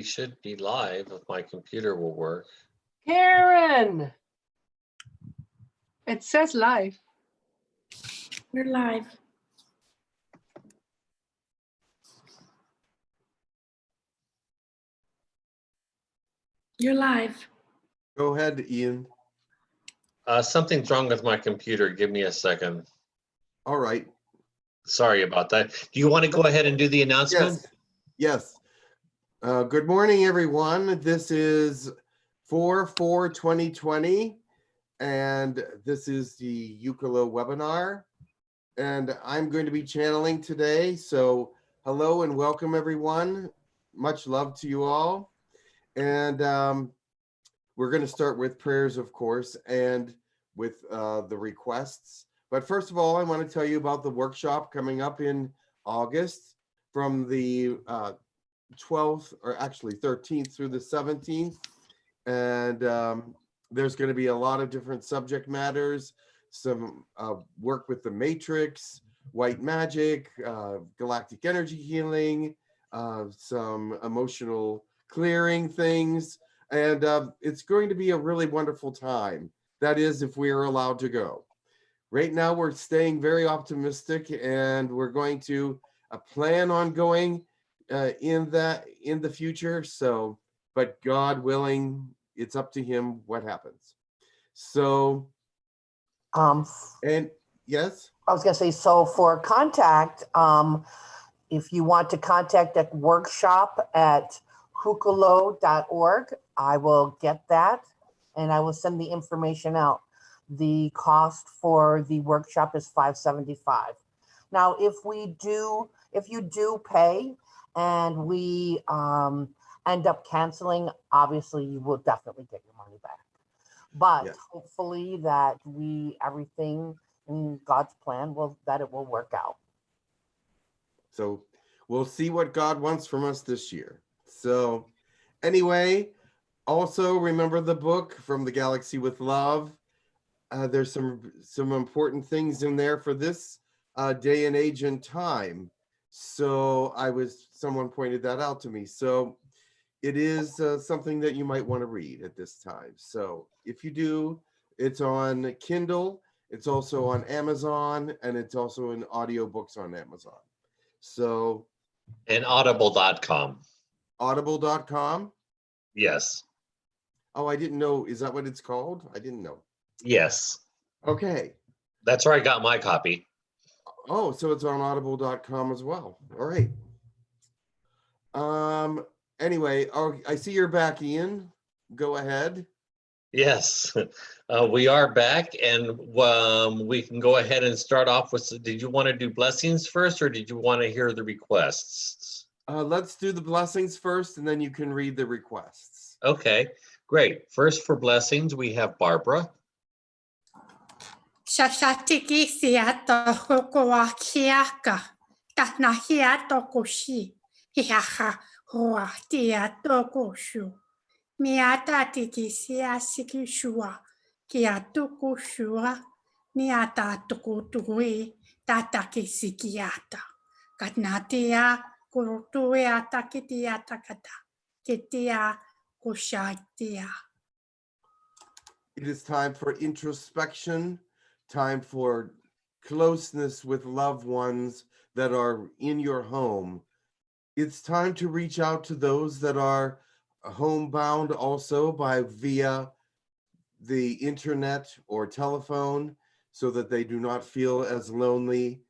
should be live if my computer will work. Karen! It says live. We're live. You're live. Go ahead, Ian. Something's wrong with my computer. Give me a second. All right. Sorry about that. Do you want to go ahead and do the announcement? Yes. Good morning, everyone. This is 4/4/2020, and this is the Hucolo webinar. And I'm going to be channeling today. So hello and welcome, everyone. Much love to you all. And we're going to start with prayers, of course, and with the requests. But first of all, I want to tell you about the workshop coming up in August from the 12th, or actually 13th through the 17th. And there's going to be a lot of different subject matters, some work with the matrix, white magic, galactic energy healing, some emotional clearing things. And it's going to be a really wonderful time. That is, if we are allowed to go. Right now, we're staying very optimistic, and we're going to plan on going in the future. So, but God willing, it's up to Him what happens. So, and yes, I was gonna say, so for contact, if you want to contact at workshop@hucolo.org, I will get that and I will send the information out. The cost for the workshop is $575. Now, if you do pay and we end up canceling, obviously you will definitely get your money back. But yes, hopefully that everything in God's plan that it will work out. so we'll see what God wants from us this year. So anyway, also remember the book From the Galaxy with Love. There's some important things in there for this day and age and time. So someone pointed that out to me. So it is something that you might want to read at this time. So if you do, it's on Kindle, it's also on Amazon, and it's also in audiobooks on Amazon. So. And audible.com. Audible.com? Yes. Oh, I didn't know. Is that what it's called? I didn't know. Yes. Okay. That's where I got my copy. Oh, so it's on audible.com as well. All right. Anyway, I see you're back, Ian. Go ahead. Yes, we are back, and we can go ahead and start off with, did you want to do blessings first, or did you want to hear the requests? Let's do the blessings first, and then you can read the requests. Okay, great. First for blessings, we have Barbara. Shashatiki siato hokoa kiaka. Tatna hiato koshi. Hiaha hoa tiato koshu. Miata tiki siasiki shua. Kiatu koshua. Niata tukutui. Tataki sikiata. Katnatia kurutuiata kitiata kata. Kitia kushatia. It is time for introspection, time for closeness with loved ones that are in your home. It's time to reach out to those that are homebound also via the internet or telephone, so that they do not feel as lonely.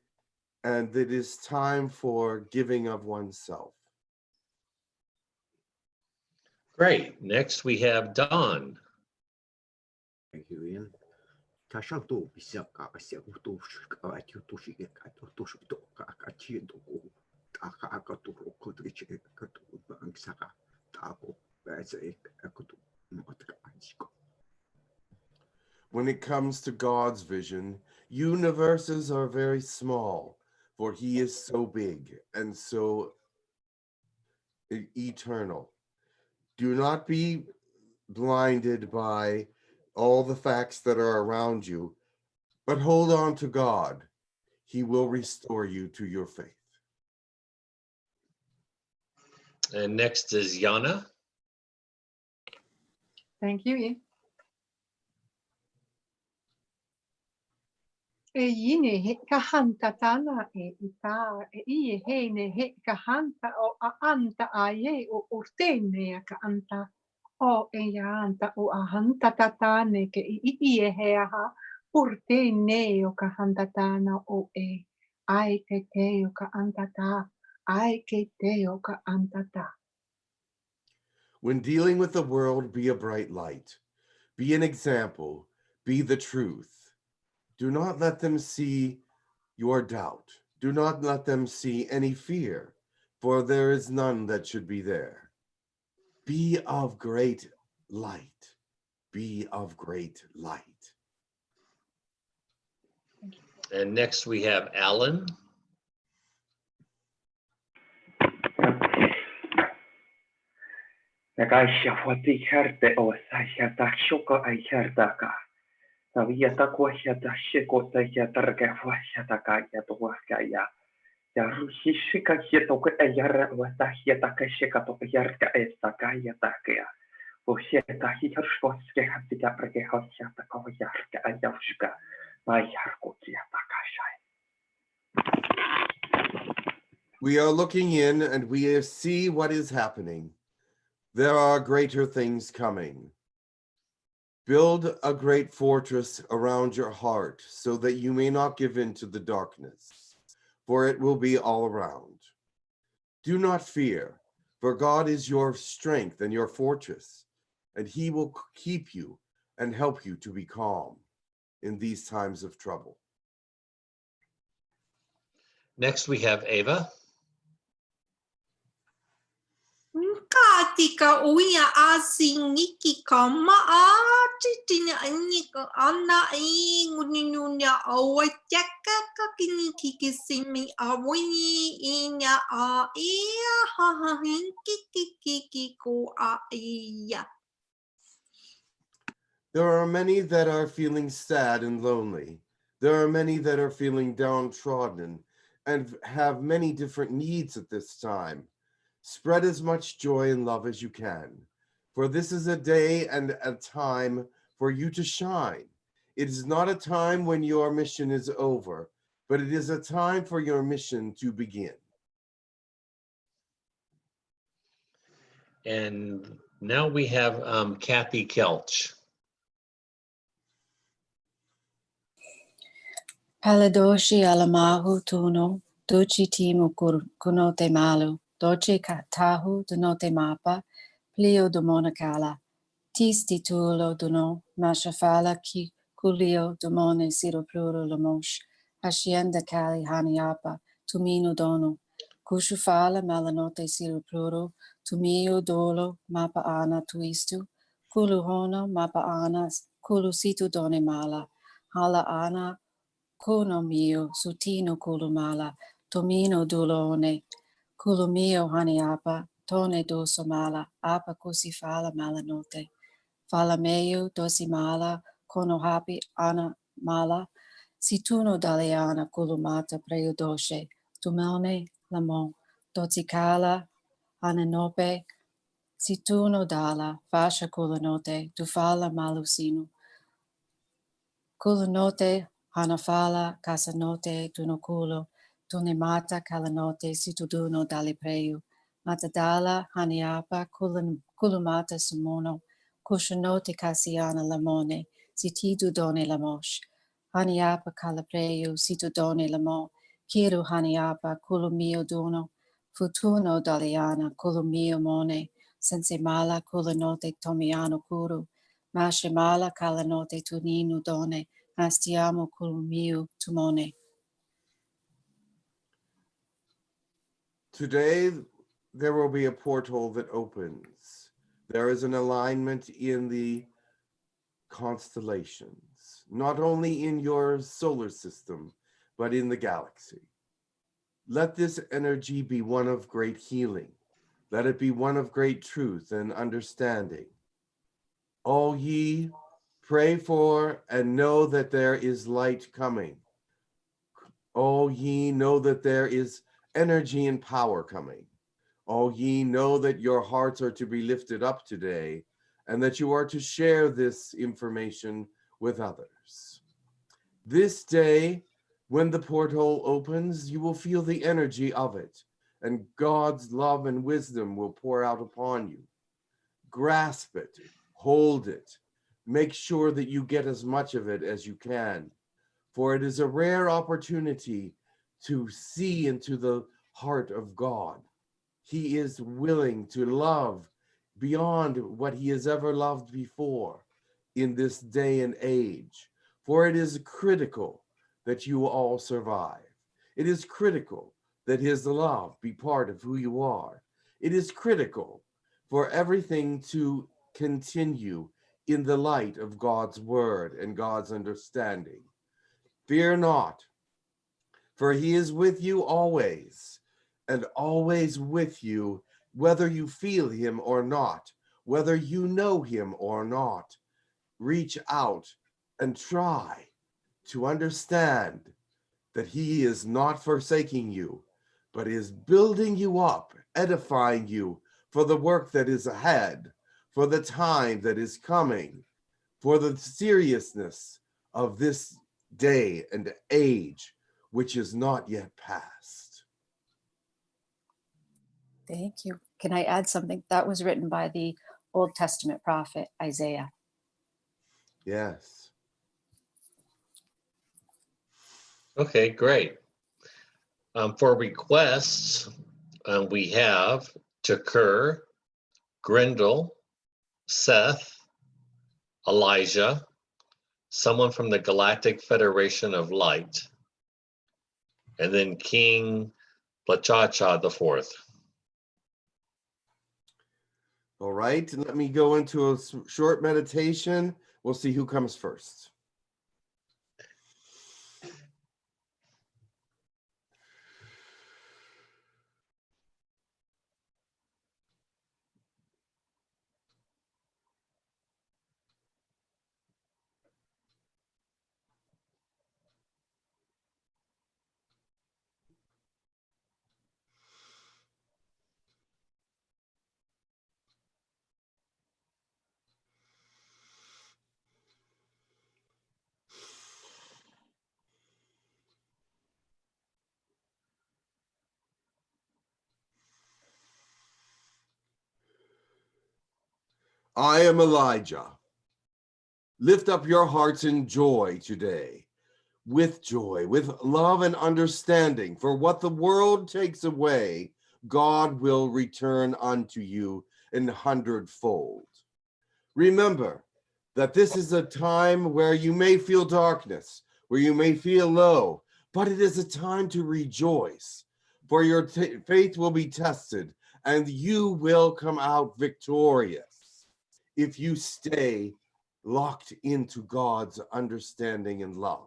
And it is time for giving of oneself. Great. Next we have Dawn. Thank you, Ian. Kashanto bisa ka asia kutu ka atu shi ka to shi to ka chi to ko ka ka to ko to chi ka to bang saka ta ko ba se ka to mo ta ka ko. When it comes to God's vision, universes are very small, for He is so big and so eternal. Do not be blinded by all the facts that are around you, but hold on to God. He will restore you to your faith. And next is Yana. Thank you. E yine he kahanta tana e ita e ie he ne he kahanta o a anta a ye o urtene ka anta o e ya anta o a hanta tatane ke I ie he aha urtene o kahanta tana o e ai ke te o ka anta ta ai ke te o ka anta ta. When dealing with the world, be a bright light, be an example, be the truth. Do not let them see your doubt. Do not let them see any fear, for there is none that should be there. Be of great light. Be of great light. And next we have Alan. Nagaisha wati herte o saisha da shuko ai herdaka. Na via ta kwasha da shiko ta ya targa washa ta kaya to waskaya. Ya rushi shika hito ko ayara wa ta hita ka shika to yarka esta kaya ta kaya. O sheta hi harshko ske hati ka prage hasha ta ko yarka ayashka. Ma yarko ya ta kashai. We are looking in and we see what is happening. There are greater things coming. Build a great fortress around your heart so that you may not give in to the darkness, for it will be all around. Do not fear, for God is your strength and your fortress, and he will keep you and help you to be calm in these times of trouble. Next we have Ava. Katika uia asingiki kama titina anika ana ngununya awataka kakiniki kisimi awini inya a ia ha hinki ko a ia. There are many that are feeling sad and lonely. There are many that are feeling downtrodden and have many different needs at this time. Spread as much joy and love as you can, for this is a day and a time for you to shine. It is not a time when your mission is over, but it is a time for your mission to begin. And now we have Kathy Kelch. Paladoshi alamahu tuno, duchi timu kunote malu, doce tahu dunote mapa, plio domonacala, tis titulo duno, mashafala ki culio domone siro pluro lamosh, hacienda cali haniapa, tumino dono, cushufala malanote siro pluro, tumio dolo, mapa ana tuistu, culuhono mapa ana, culusitu done mala, hala ana, Kuno mio, sutino kulumala, tomino dulone, kulumio haniapa, tone doso mala, apa kusi fala malanote. Fala meio dosi mala, kono hapi ana mala, situno daliana kulumata preudoshe, tumone lamon, dotikala, ananope, situno dala, fascia kulanote, tufala malusinu. Kulanote, Hanafala, Casanote, Tunoculo, Tunemata, Calanote, Situduno, Dalipreu, Matadala, Haniapa, Kulumata, Sumono, Cushanote, Casiana, Lamone, Sitidu Done Lamosh, Haniapa, Calapreu, Situdone Lamo, Kiru Haniapa, Kulumio Duno, Futuno, Daliana, Kulumio Mone, Sensemala, Kulanote, Tomiano Kuru, Mashemala, Calanote, Tuninu Done, Astiamo culumio tumone. Today, there will be a portal that opens. There is an alignment in the constellations, not only in your solar system, but in the galaxy. Let this energy be one of great healing. Let it be one of great truth and understanding. All ye pray for and know that there is light coming. All ye know that there is energy and power coming. All ye know that your hearts are to be lifted up today, and that you are to share this information with others. This day, when the porthole opens, you will feel the energy of it, and God's love and wisdom will pour out upon you. Grasp it, hold it, make sure that you get as much of it as you can, for it is a rare opportunity to see into the heart of God. He is willing to love beyond what he has ever loved before in this day and age, for it is critical that you all survive. It is critical that his love be part of who you are. It is critical for everything to continue in the light of God's word and God's understanding. Fear not, for he is with you always, and always with you, whether you feel him or not, whether you know him or not. Reach out and try to understand that he is not forsaking you, but is building you up, edifying you for the work that is ahead, for the time that is coming, for the seriousness of this day and age, which is not yet past. Thank you. Can I add something? That was written by the Old Testament prophet Isaiah. Yes. Okay, great. For requests, we have Takur, Grendel, Seth, Elijah, someone from the Galactic Federation of Light, and then King Plachacha the Fourth. All right, let me go into a short meditation. We'll see who comes first. I am Elijah. Lift up your hearts in joy today, with joy, with love and understanding. For what the world takes away, God will return unto you in 100-fold. Remember that this is a time where you may feel darkness, where you may feel low, but it is a time to rejoice, for your faith will be tested and you will come out victorious if you stay locked into God's understanding and love,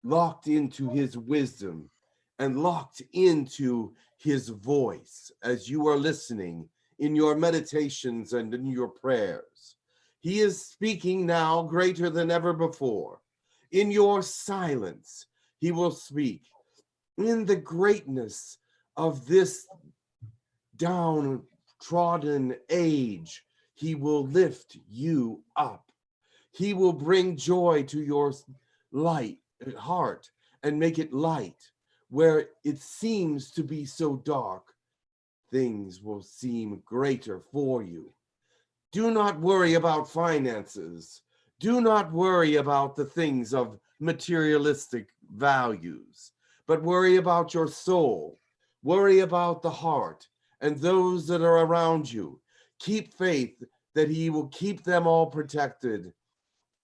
locked into his wisdom, and locked into his voice as you are listening in your meditations and in your prayers. He is speaking now greater than ever before. In your silence, he will speak. In the greatness of this downtrodden age, he will lift you up. He will bring joy to your heart and make it light. Where it seems to be so dark, things will seem greater for you. Do not worry about finances. Do not worry about the things of materialistic values, but worry about your soul. Worry about the heart and those that are around you. Keep faith that he will keep them all protected.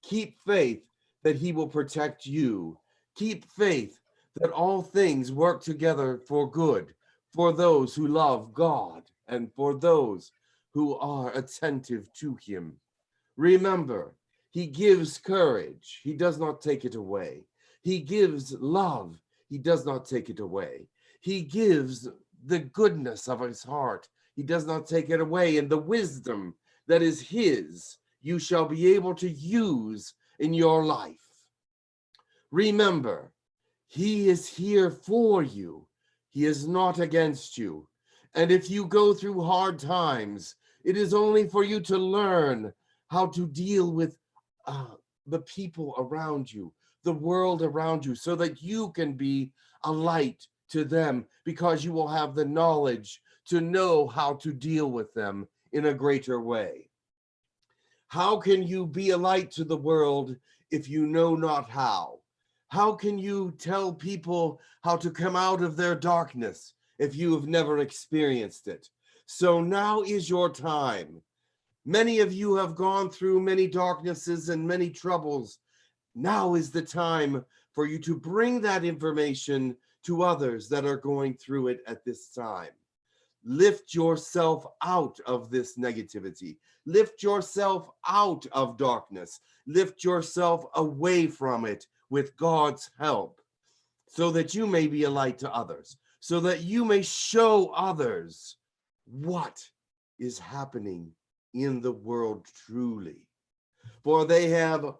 Keep faith that he will protect you. Keep faith that all things work together for good, for those who love God and for those who are attentive to him. Remember, he gives courage. He does not take it away. He gives love. He does not take it away. He gives the goodness of his heart. He does not take it away. And the wisdom that is his, you shall be able to use in your life. Remember, he is here for you. He is not against you. And if you go through hard times, it is only for you to learn how to deal with the people around you, the world around you, so that you can be a light to them, because you will have the knowledge to know how to deal with them in a greater way. How can you be a light to the world if you know not how? How can you tell people how to come out of their darkness if you have never experienced it? So now is your time. Many of you have gone through many darknesses and many troubles. Now is the time for you to bring that information to others that are going through it at this time. Lift yourself out of this negativity. Lift yourself out of darkness. Lift yourself away from it with God's help, so that you may be a light to others, so that you may show others what is happening in the world truly. For they have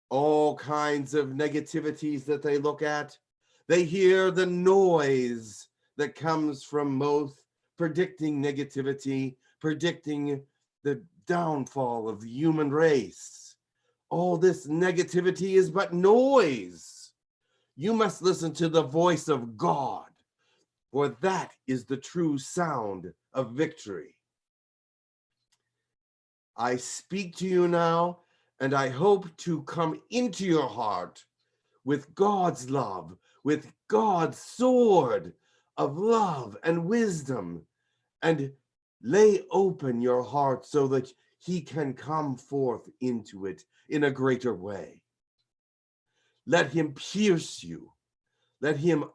all kinds of negativities that they look at. They hear the noise that comes from both predicting negativity, predicting the downfall of the human race. All this negativity is but noise. You must listen to the voice of God, for that is the true sound of victory. I speak to you now, and I hope to come into your heart with God's love, with God's sword of love and wisdom, and lay open your heart so that he can come forth into it in a greater way. Let him pierce you. Let him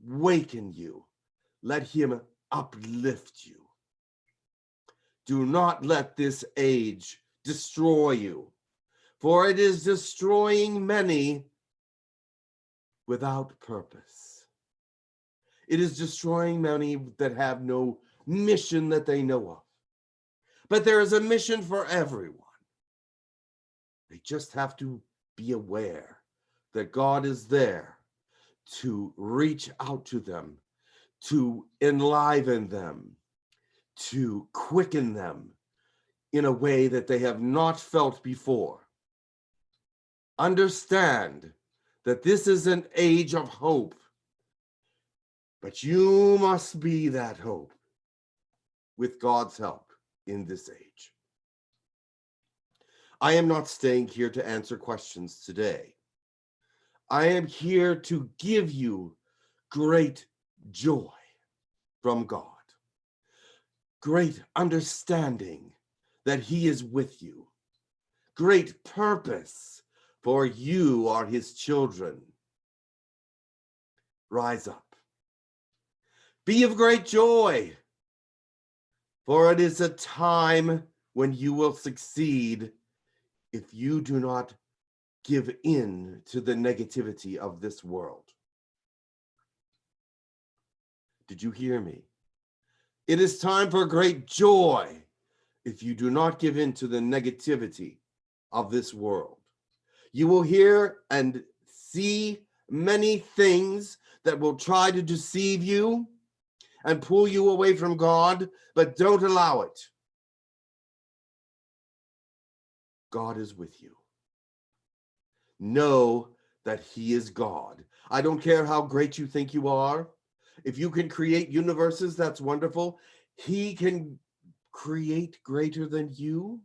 waken you. Let him uplift you. Do not let this age destroy you, for it is destroying many without purpose. It is destroying many that have no mission that they know of. But there is a mission for everyone. They just have to be aware that God is there to reach out to them, to enliven them, to quicken them in a way that they have not felt before. Understand that this is an age of hope, but you must be that hope with God's help in this age. I am not staying here to answer questions today. I am here to give you great joy from God, great understanding that he is with you, great purpose, for you are his children. Rise up. Be of great joy, for it is a time when you will succeed if you do not give in to the negativity of this world. Did you hear me? It is time for great joy if you do not give in to the negativity of this world. You will hear and see many things that will try to deceive you and pull you away from God, but don't allow it. God is with you. Know that he is God. I don't care how great you think you are. If you can create universes, that's wonderful. He can create greater than you.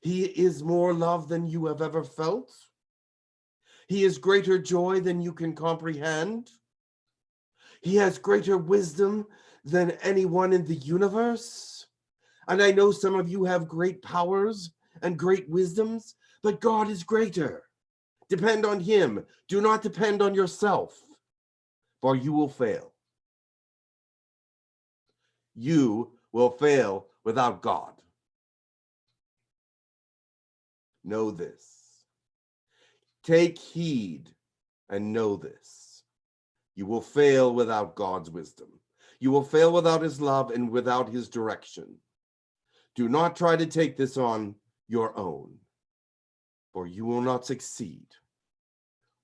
He is more love than you have ever felt. He is greater joy than you can comprehend. He has greater wisdom than anyone in the universe. And I know some of you have great powers and great wisdoms, but God is greater. Depend on him. Do not depend on yourself, for you will fail. You will fail without God. Know this. Take heed and know this. You will fail without God's wisdom. You will fail without his love and without his direction. Do not try to take this on your own, for you will not succeed.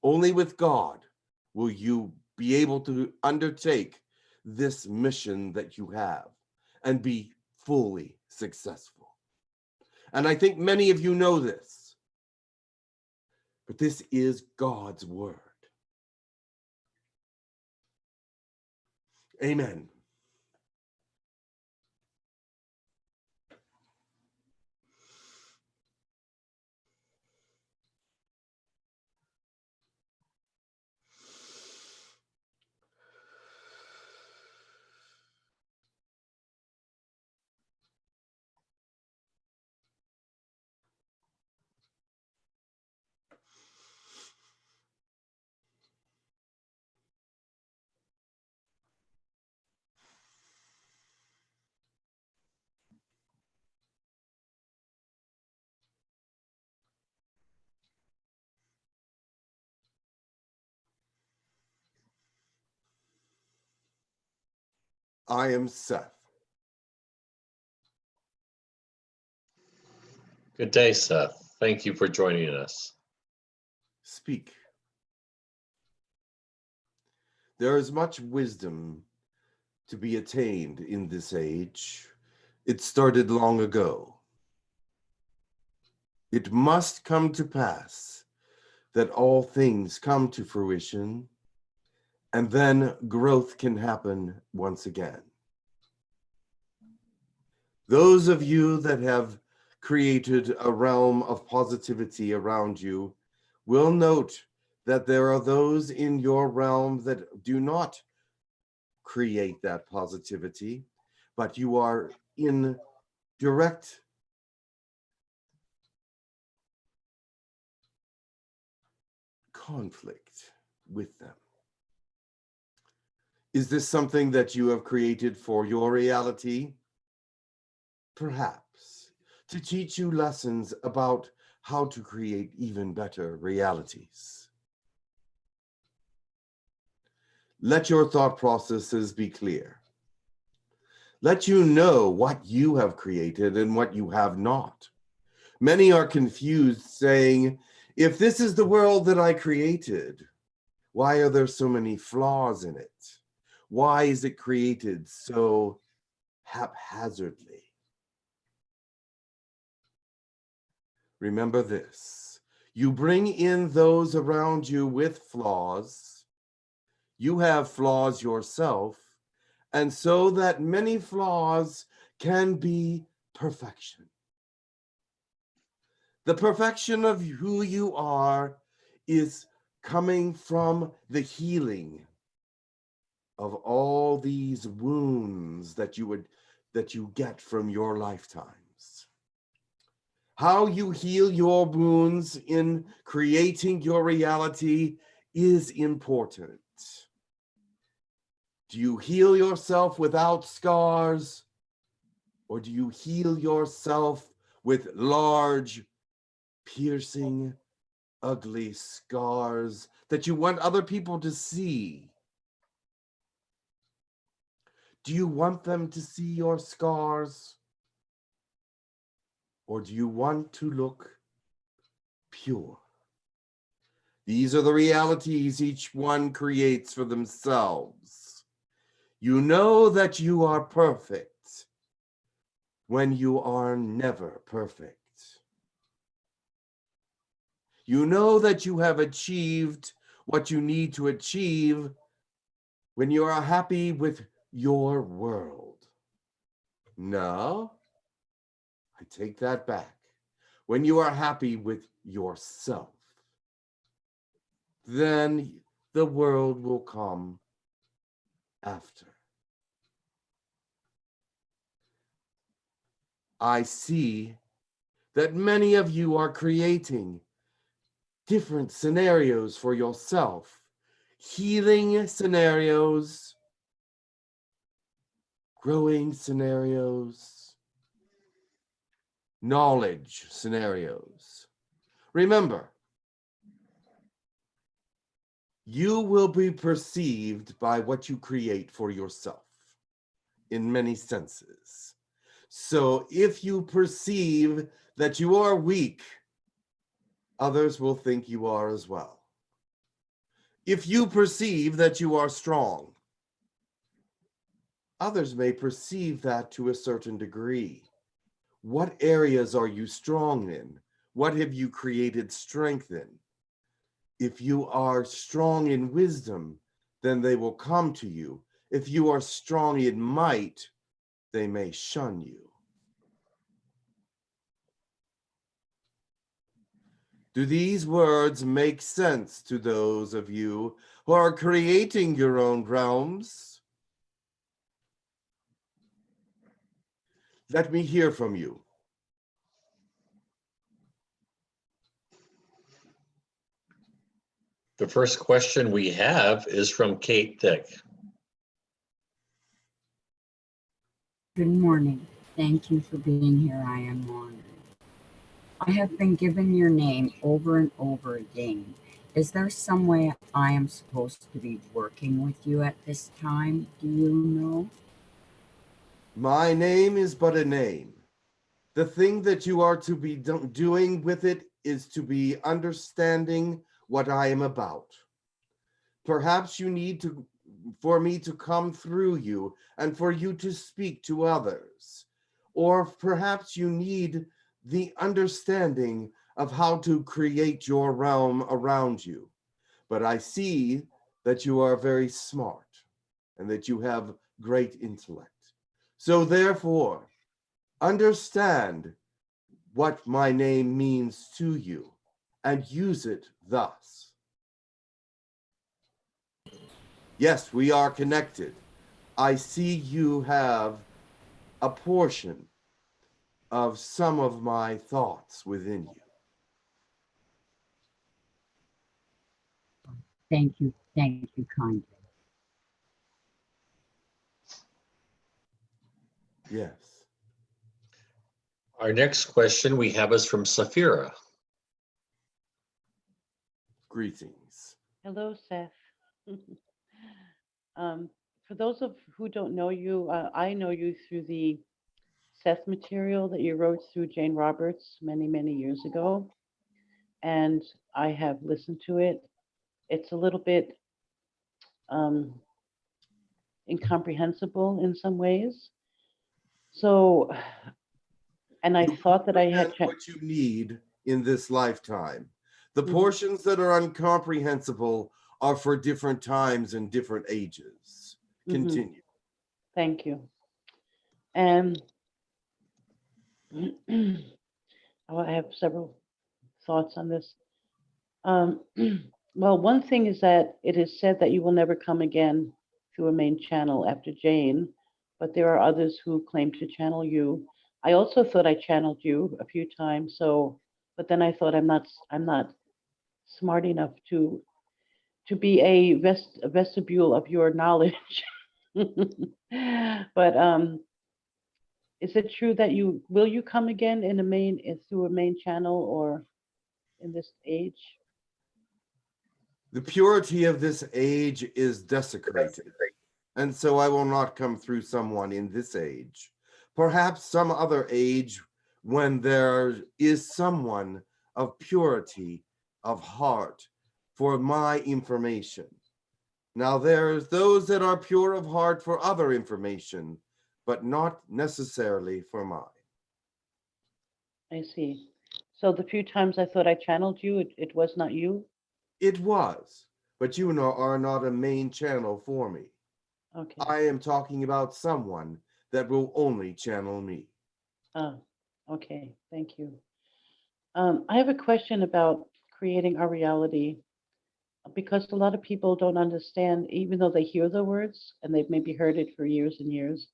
Only with God will you be able to undertake this mission that you have and be fully successful. And I think many of you know this, but this is God's word. Amen. I am Seth. Good day, Seth. Thank you for joining us. Speak. There is much wisdom to be attained in this age. It started long ago. It must come to pass that all things come to fruition, and then growth can happen once again. Those of you that have created a realm of positivity around you will note that there are those in your realm that do not create that positivity, but you are in direct conflict with them. Is this something that you have created for your reality? Perhaps to teach you lessons about how to create even better realities. Let your thought processes be clear. Let you know what you have created and what you have not. Many are confused, saying, if this is the world that I created, why are there so many flaws in it? Why is it created so haphazardly? Remember this, you bring in those around you with flaws. You have flaws yourself, and so that many flaws can be perfection. The perfection of who you are is coming from the healing of all these wounds that you get from your lifetimes. How you heal your wounds in creating your reality is important. Do you heal yourself without scars, or do you heal yourself with large, piercing, ugly scars that you want other people to see? Do you want them to see your scars? Or do you want to look pure? These are the realities each one creates for themselves. You know that you are perfect when you are never perfect. You know that you have achieved what you need to achieve when you are happy with your world. No, I take that back. When you are happy with yourself, then the world will come after. I see that many of you are creating different scenarios for yourself, healing scenarios, growing scenarios, knowledge scenarios. Remember, you will be perceived by what you create for yourself in many senses. So if you perceive that you are weak, others will think you are as well. If you perceive that you are strong, Others may perceive that to a certain degree. What areas are you strong in? What have you created strength in? If you are strong in wisdom, then they will come to you. If you are strong in might, they may shun you. Do these words make sense to those of you who are creating your own realms? Let me hear from you. The first question we have is from Kate Thick. Good morning. Thank you for being here. I am honored. I have been given your name over and over again. Is there some way I am supposed to be working with you at this time? Do you know? My name is but a name. The thing that you are to be doing with it is to be understanding what I am about. Perhaps you need for me to come through you and for you to speak to others. Or perhaps you need the understanding of how to create your realm around you. But I see that you are very smart and that you have great intellect. So therefore, understand what my name means to you and use it thus. Yes, we are connected. I see you have a portion of some of my thoughts within you. Thank you kindly. Yes. Our next question we have is from Safira. Greetings. Hello, Seth. For those of who don't know you, I know you through the Seth material that you wrote through Jane Roberts many, many years ago. And I have listened to it. It's a little bit incomprehensible in some ways. So, and I thought that I had what you need in this lifetime. The Mhm. portions that are incomprehensible are for different times and different ages. Continue. Thank you. And I have several thoughts on this. Well, one thing is that it is said that you will never come again through a main channel after Jane, but there are others who claim to channel you. I also thought I channeled you a few times, but then I thought I'm not smart enough to be a vestibule of your knowledge. But is it true that will you come again through a main channel or in this age? The purity of this age is desecrated, and so I will not come through someone in this age. Perhaps some other age when there is someone of purity of heart for my information. Now there's those that are pure of heart for other information, but not necessarily for mine. I see. So the few times I thought I channeled you, it was not you? It was, but you are not a main channel for me. Okay. I am talking about someone that will only channel me. Okay. Thank you. I have a question about creating our reality, because a lot of people don't understand, even though they hear the words and they've maybe heard it for years and years,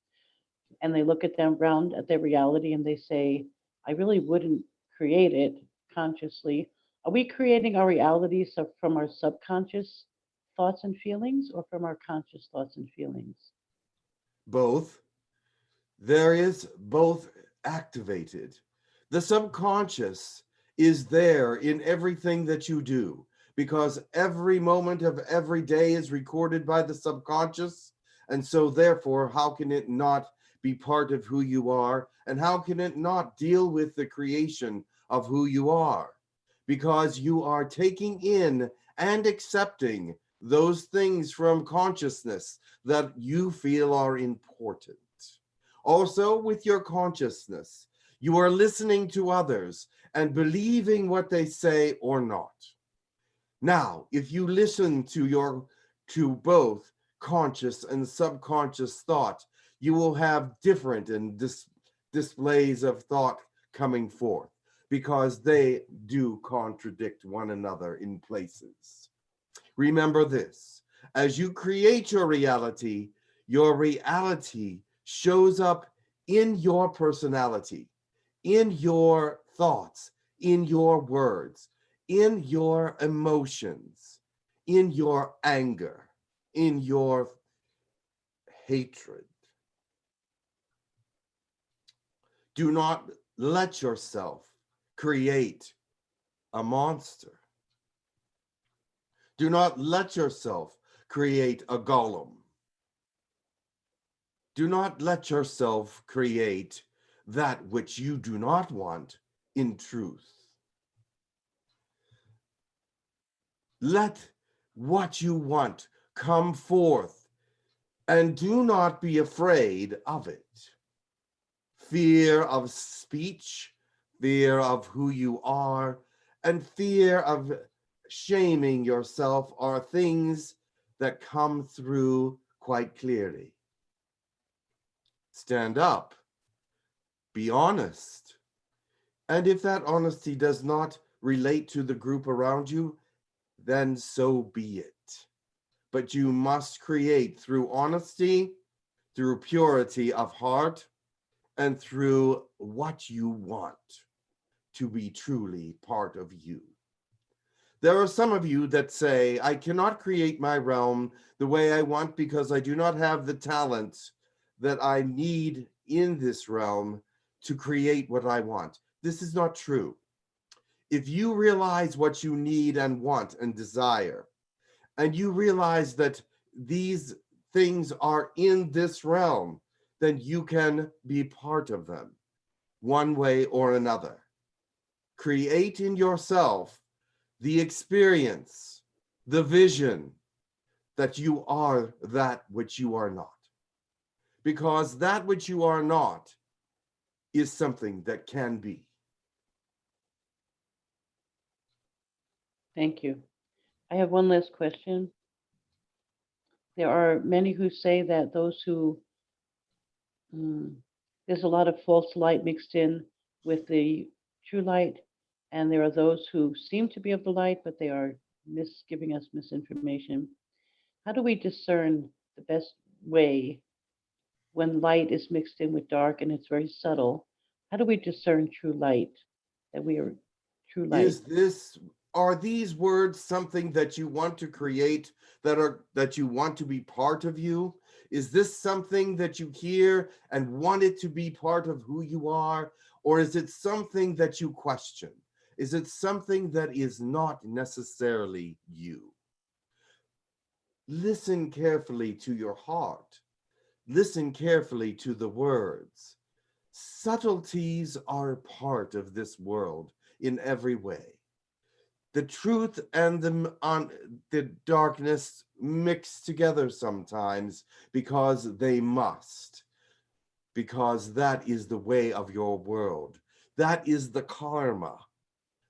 and they look at them around at their reality and they say, I really wouldn't create it consciously. Are we creating our reality from our subconscious thoughts and feelings or from our conscious thoughts and feelings? Both. There is both activated. The subconscious is there in everything that you do, because every moment of every day is recorded by the subconscious. And so therefore, how can it not be part of who you are? And how can it not deal with the creation of who you are? Because you are taking in and accepting those things from consciousness that you feel are important. Also, with your consciousness, you are listening to others and believing what they say or not. Now, if you listen to both conscious and subconscious thought, you will have different and displays of thought coming forth, because they do contradict one another in places. Remember this: as you create your reality shows up in your personality, in your thoughts, in your words, in your emotions, in your anger, in your hatred. Do not let yourself create a monster. Do not let yourself create a golem. Do not let yourself create that which you do not want in truth. Let what you want come forth, and do not be afraid of it. Fear of speech, fear of who you are, and fear of shaming yourself are things that come through quite clearly. Stand up, be honest, and if that honesty does not relate to the group around you, then so be it. But you must create through honesty, through purity of heart, and through what you want to be truly part of you. There are some of you that say, I cannot create my realm the way I want because I do not have the talent that I need in this realm to create what I want. This is not true. If you realize what you need and want and desire, and you realize that these things are in this realm, then you can be part of them one way or another. Create in yourself the experience, the vision that you are that which you are not. Because that which you are not is something that can be. Thank you. I have one last question. There are many who say that those who, there's a lot of false light mixed in with the true light, and there are those who seem to be of the light, but they are giving us misinformation. How do we discern the best way when light is mixed in with dark and it's very subtle? How do we discern true light, that we are true light? Are these words something that you want to create, that you want to be part of you? Is this something that you hear and want it to be part of who you are? Or is it something that you question? Is it something that is not necessarily you? Listen carefully to your heart. Listen carefully to the words. Subtleties are part of this world in every way. The truth and the darkness mix together sometimes because they must. Because that is the way of your world. That is the karma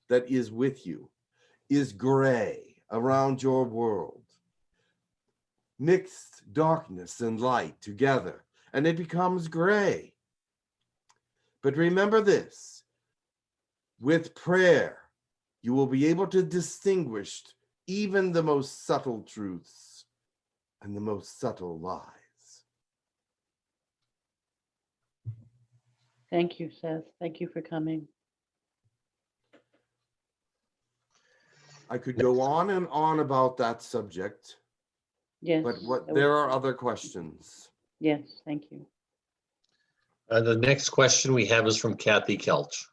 that is with you, is gray around your world. Mixed darkness and light together, and it becomes gray. But remember this, with prayer, you will be able to distinguish even the most subtle truths and the most subtle lies. Thank you, Seth. Thank you for coming. I could go on and on about that subject. Yes. But there are other questions. Yes, thank you. The next question we have is from Kathy Kelch.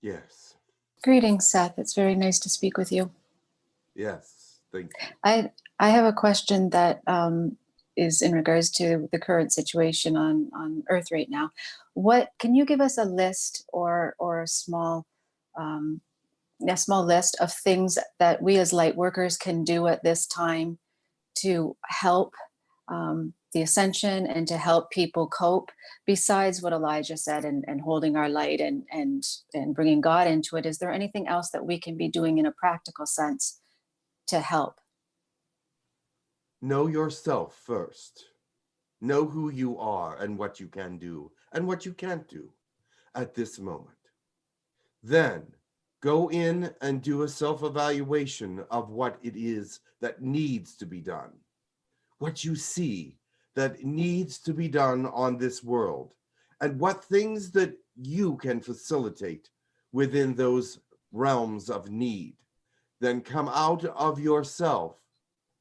Yes. Greetings, Seth. It's very nice to speak with you. Yes, thank you. I have a question that is in regards to the current situation on Earth right now. What can you give us a list or a small a small list of things that we as light workers can do at this time to help the ascension and to help people cope, besides what Elijah said and holding our light and bringing God into it. Is there anything else that we can be doing in a practical sense to help? Know yourself first. Know who you are and what you can do and what you can't do at this moment. Then go in and do a self-evaluation of what it is that needs to be done. What you see that needs to be done on this world, and what things that you can facilitate within those realms of need. Then come out of yourself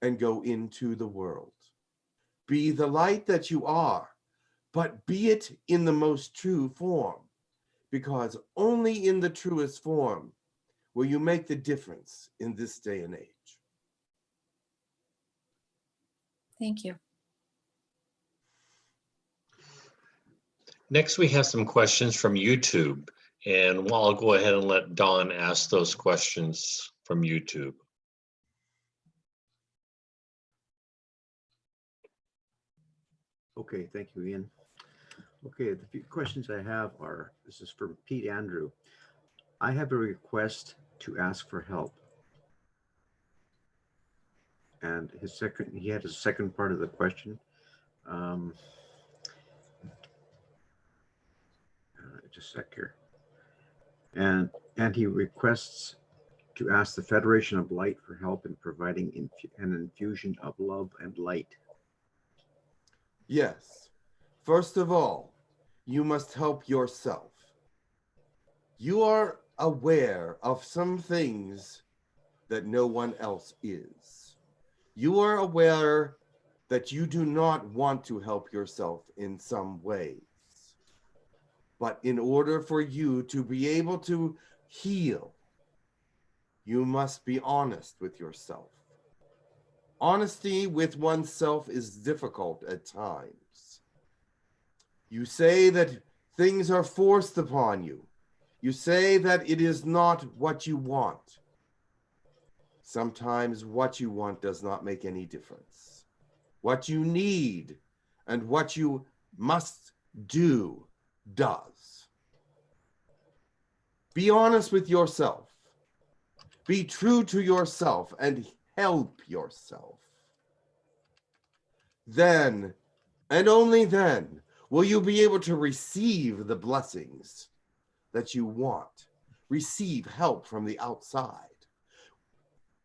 and go into the world. Be the light that you are, but be it in the most true form, because only in the truest form will you make the difference in this day and age. Thank you. Next, we have some questions from YouTube, and I'll go ahead and let Dawn ask those questions from YouTube. Okay, thank you, Ian. Okay, the few questions I have are, this is from Pete Andrew. I have a request to ask for help. And he had a second part of the question. Just a sec here. And he requests to ask the Federation of Light for help in providing an infusion of love and light. Yes. First of all, you must help yourself. You are aware of some things that no one else is. You are aware that you do not want to help yourself in some ways. But in order for you to be able to heal, you must be honest with yourself. Honesty with oneself is difficult at times. You say that things are forced upon you. You say that it is not what you want. Sometimes what you want does not make any difference. What you need and what you must do does. Be honest with yourself. Be true to yourself and help yourself. Then, and only then, will you be able to receive the blessings that you want. Receive help from the outside.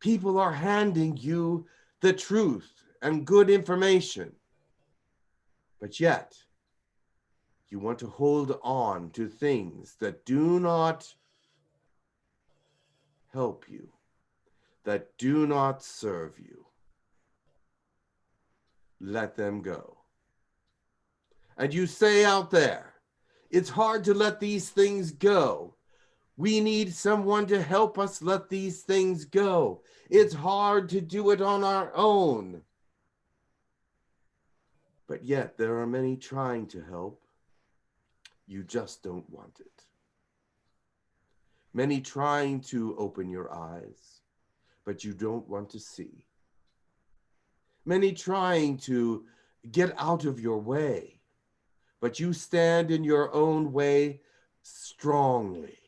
People are handing you the truth and good information, but yet you want to hold on to things that do not help you, that do not serve you. Let them go. And you say out there, it's hard to let these things go. We need someone to help us let these things go. It's hard to do it on our own. But yet there are many trying to help. You just don't want it. Many trying to open your eyes, but you don't want to see. Many trying to get out of your way, but you stand in your own way strongly.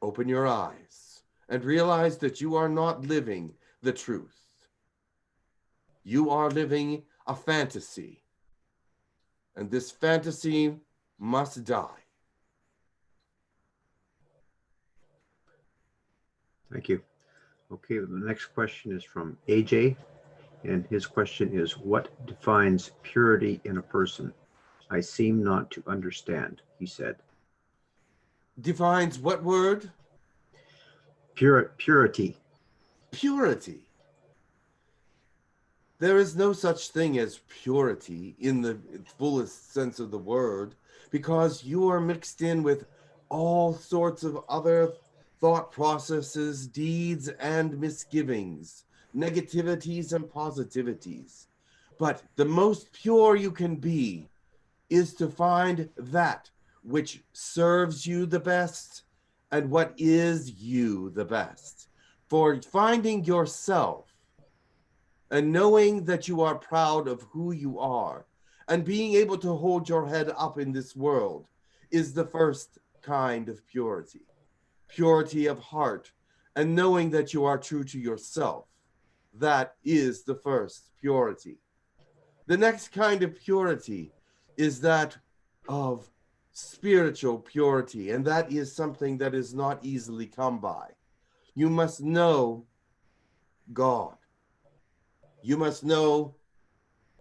Open your eyes and realize that you are not living the truth. You are living a fantasy, and this fantasy must die. Thank you. Okay, the next question is from AJ, and his question is, what defines purity in a person? I seem not to understand, he said. Defines what word? Purity. Purity. There is no such thing as purity in the fullest sense of the word, because you are mixed in with all sorts of other thought processes, deeds, and misgivings, negativities and positivities. But the most pure you can be is to find that which serves you the best and what is you the best. For finding yourself and knowing that you are proud of who you are and being able to hold your head up in this world is the first kind of purity. Purity of heart and knowing that you are true to yourself. That is the first purity. The next kind of purity is that of spiritual purity, and that is something that is not easily come by. You must know God. You must know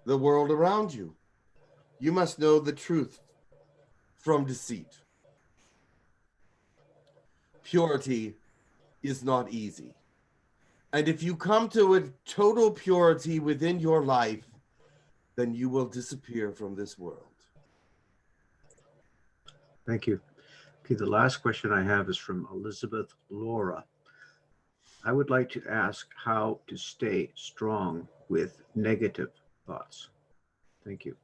the world around you. You must know the truth from deceit. Purity is not easy. And if you come to a total purity within your life, then you will disappear from this world. Thank you. Okay, the last question I have is from Elizabeth Laura. I would like to ask how to stay strong with negative thoughts. Thank you.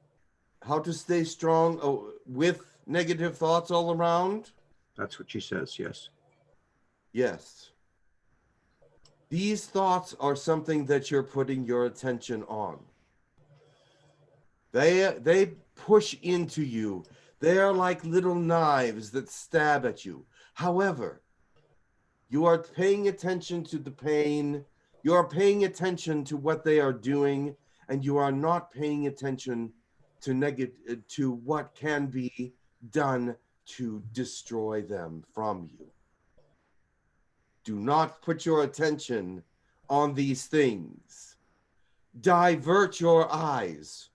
How to stay strong with negative thoughts all around? That's what she says, yes. Yes. These thoughts are something that you're putting your attention on. They push into you. They are like little knives that stab at you. However, you are paying attention to the pain. You are paying attention to what they are doing, and you are not paying attention to what can be done to destroy them from you. Do not put your attention on these things. Divert your eyes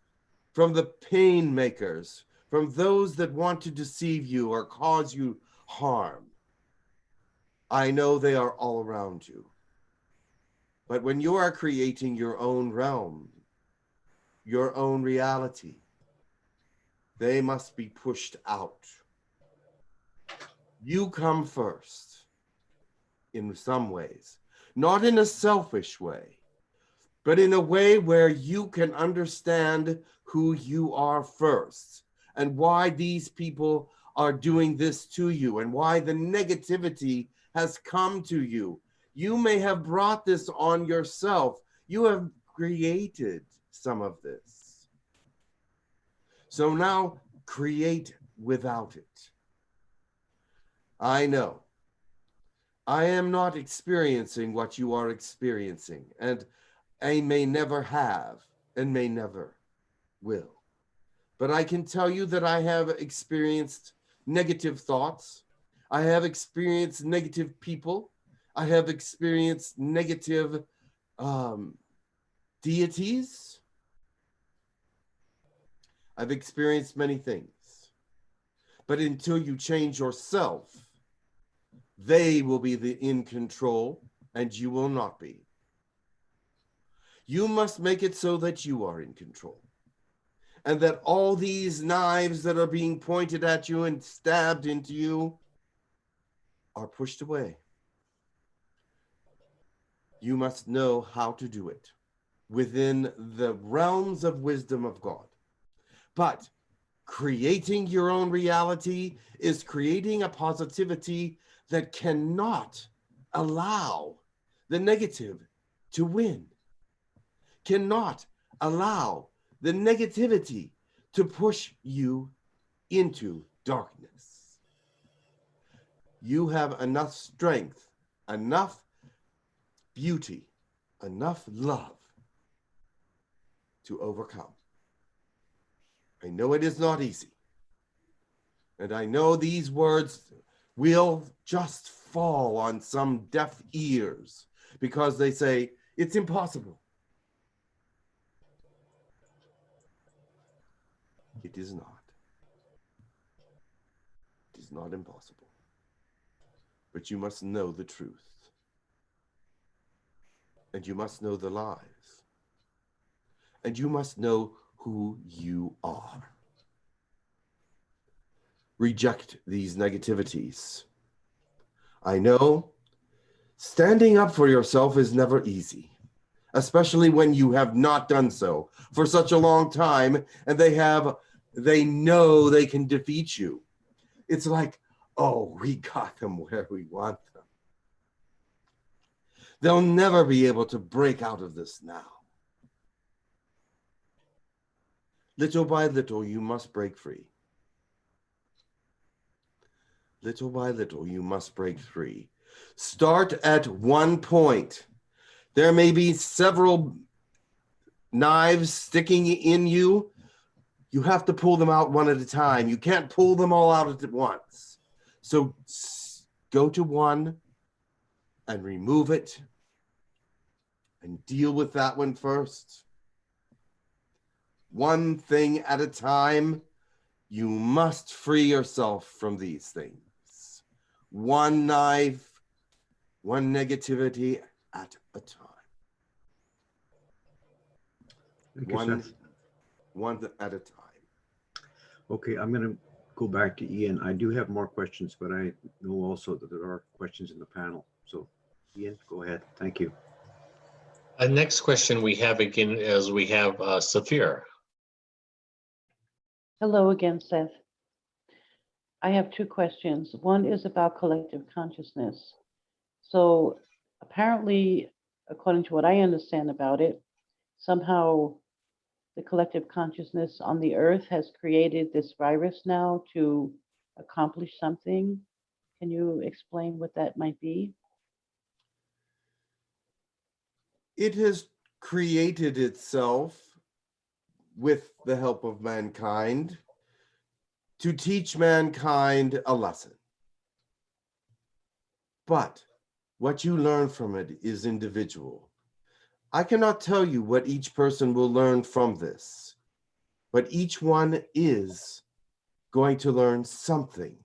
from the pain makers, from those that want to deceive you or cause you harm. I know they are all around you. But when you are creating your own realm, your own reality, they must be pushed out. You come first in some ways, not in a selfish way, but in a way where you can understand who you are first and why these people are doing this to you and why the negativity has come to you. You may have brought this on yourself. You have created some of this. So now create without it. I know. I am not experiencing what you are experiencing, and I may never have and may never will. But I can tell you that I have experienced negative thoughts. I have experienced negative people. I have experienced negative deities. I've experienced many things. But until you change yourself, they will be in control and you will not be. You must make it so that you are in control. And that all these knives that are being pointed at you and stabbed into you are pushed away. You must know how to do it within the realms of wisdom of God. But creating your own reality is creating a positivity that cannot allow the negative to win, cannot allow the negativity to push you into darkness. You have enough strength, enough beauty, enough love to overcome. I know it is not easy. And I know these words will just fall on some deaf ears because they say, it's impossible. It is not. It is not impossible. But you must know the truth. And you must know the lies. And you must know who you are. Reject these negativities. I know standing up for yourself is never easy, especially when you have not done so for such a long time and they know they can defeat you. It's like, oh, we got them where we want them. They'll never be able to break out of this now. Little by little, you must break free. Little by little, you must break free. Start at one point. There may be several knives sticking in you. You have to pull them out one at a time. You can't pull them all out at once. So go to one and remove it and deal with that one first. One thing at a time. You must free yourself from these things. One knife, one negativity at a time. Thank you, Seth. One at a time. Okay, I'm going to go back to Ian. I do have more questions, but I know also that there are questions in the panel. So Ian, go ahead. Thank you. Next question we have again is we have Saphir. Hello again, Seth. I have two questions. One is about collective consciousness. So apparently, according to what I understand about it, somehow the collective consciousness on the earth has created this virus now to accomplish something. Can you explain what that might be? It has created itself with the help of mankind to teach mankind a lesson. But what you learn from it is individual. I cannot tell you what each person will learn from this, but each one is going to learn something,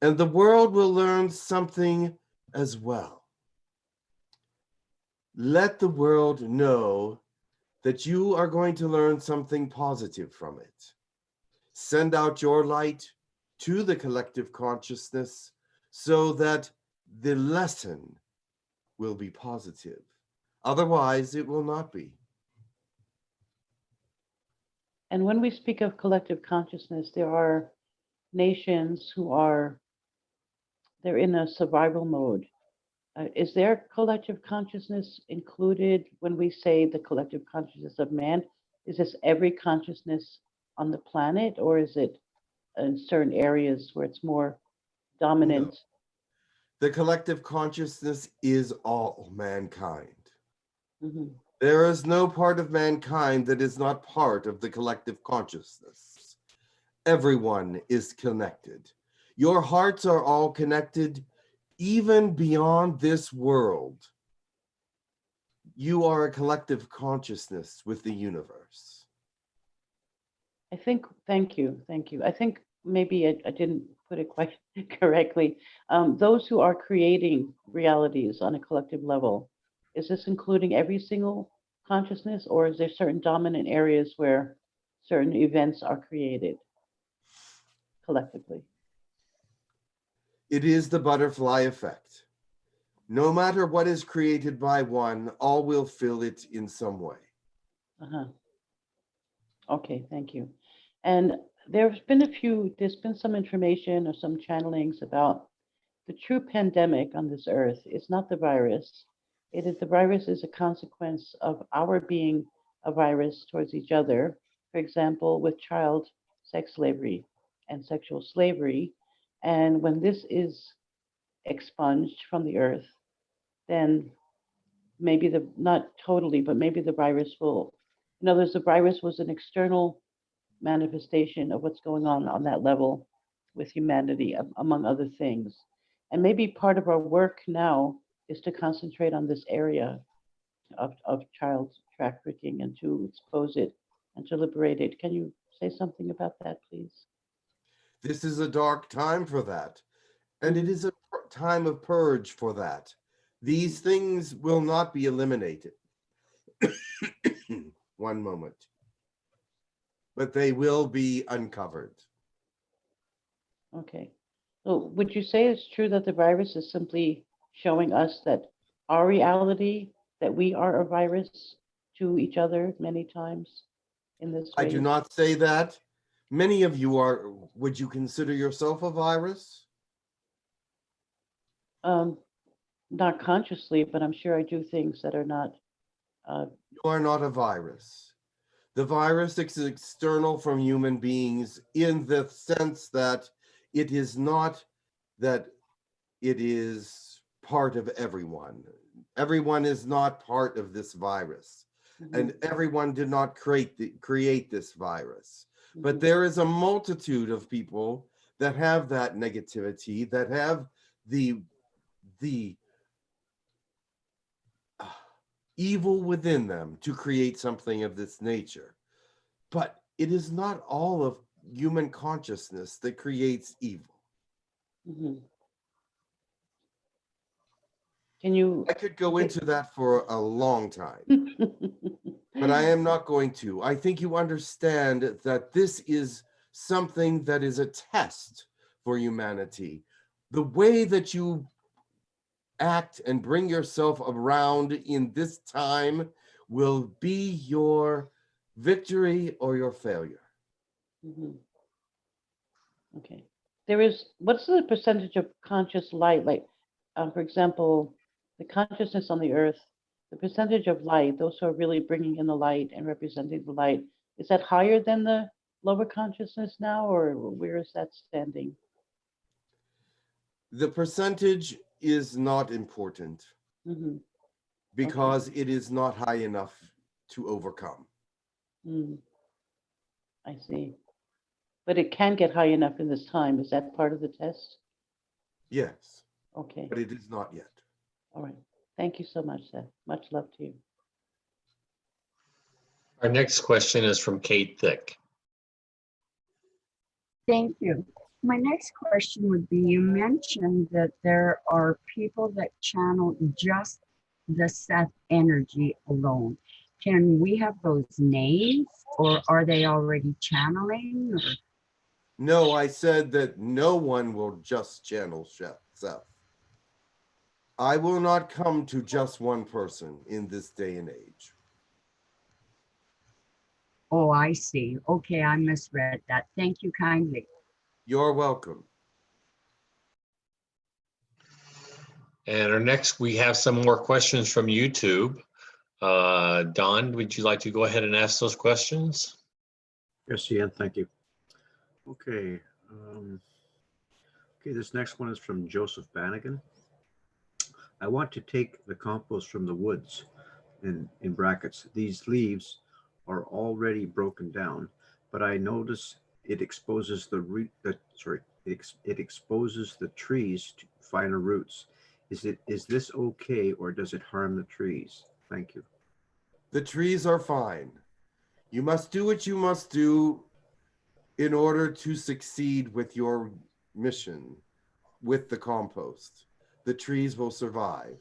and the world will learn something as well. Let the world know that you are going to learn something positive from it. Send out your light to the collective consciousness so that the lesson will be positive. Otherwise, it will not be. And when we speak of collective consciousness, there are nations who they're in a survival mode. Is their collective consciousness included when we say the collective consciousness of man? Is this every consciousness on the planet, or is it in certain areas where it's more dominant? No. The collective consciousness is all mankind. Mm-hmm. There is no part of mankind that is not part of the collective consciousness. Everyone is connected. Your hearts are all connected, even beyond this world. You are a collective consciousness with the universe. Thank you. I think maybe I didn't put it quite correctly. Those who are creating realities on a collective level, is this including every single consciousness, or is there certain dominant areas where certain events are created collectively? It is the butterfly effect. No matter what is created by one, all will feel it in some way. Uh-huh. Okay, thank you. And there's been some information or some channelings about the true pandemic on this earth is not the virus. The virus is a consequence of our being a virus towards each other. For example, with child sex slavery and sexual slavery. And when this is expunged from the earth, then maybe not totally, but maybe the virus will, in other words, the virus was an external manifestation of what's going on that level with humanity, among other things. And maybe part of our work now is to concentrate on this area of child trafficking and to expose it and to liberate it. Can you say something about that, please? This is a dark time for that. And it is a time of purge for that. These things will not be eliminated. One moment. But they will be uncovered. Okay. So would you say it's true that the virus is simply showing us that our reality, that we are a virus to each other many times in this way? I do not say that, Many of you are, would you consider yourself a virus? Not consciously, but I'm sure I do things that are not. You are not a virus. The virus is external from human beings in the sense that it is not that it is part of everyone. Everyone is not part of this virus, and everyone did not create this virus. But there is a multitude of people that have that negativity, that have the evil within them to create something of this nature. But it is not all of human consciousness that creates evil. Can you? I could go into that for a long time, but I am not going to. I think you understand that this is something that is a test for humanity. The way that you act and bring yourself around in this time will be your victory or your failure. Okay. What's the percentage of conscious light? Like, for example, the consciousness on the earth, the percentage of light, those who are really bringing in the light and representing the light, is that higher than the lower consciousness now, or where is that standing? The percentage is not important because it is not high enough to overcome. I see. But it can get high enough in this time. Is that part of the test? Yes. Okay. But it is not yet. All right. Thank you so much, Seth. Much love to you. Our next question is from Kate Thick. Thank you. My next question would be, you mentioned that there are people that channel just the Seth energy alone. Can we have those names, or are they already channeling? Or? No, I said that no one will just channel Seth. I will not come to just one person in this day and age. Oh, I see. Okay, I misread that. Thank you kindly. You're welcome. And our next, we have some more questions from YouTube. Don, would you like to go ahead and ask those questions? Yes, Ian, thank you. Okay. Okay, this next one is from Joseph Bannigan. I want to take the compost from the woods, in brackets. These leaves are already broken down, but I notice it exposes it exposes the trees to finer roots. Is this okay, or does it harm the trees? Thank you. The trees are fine. You must do what you must do in order to succeed with your mission with the compost. The trees will survive.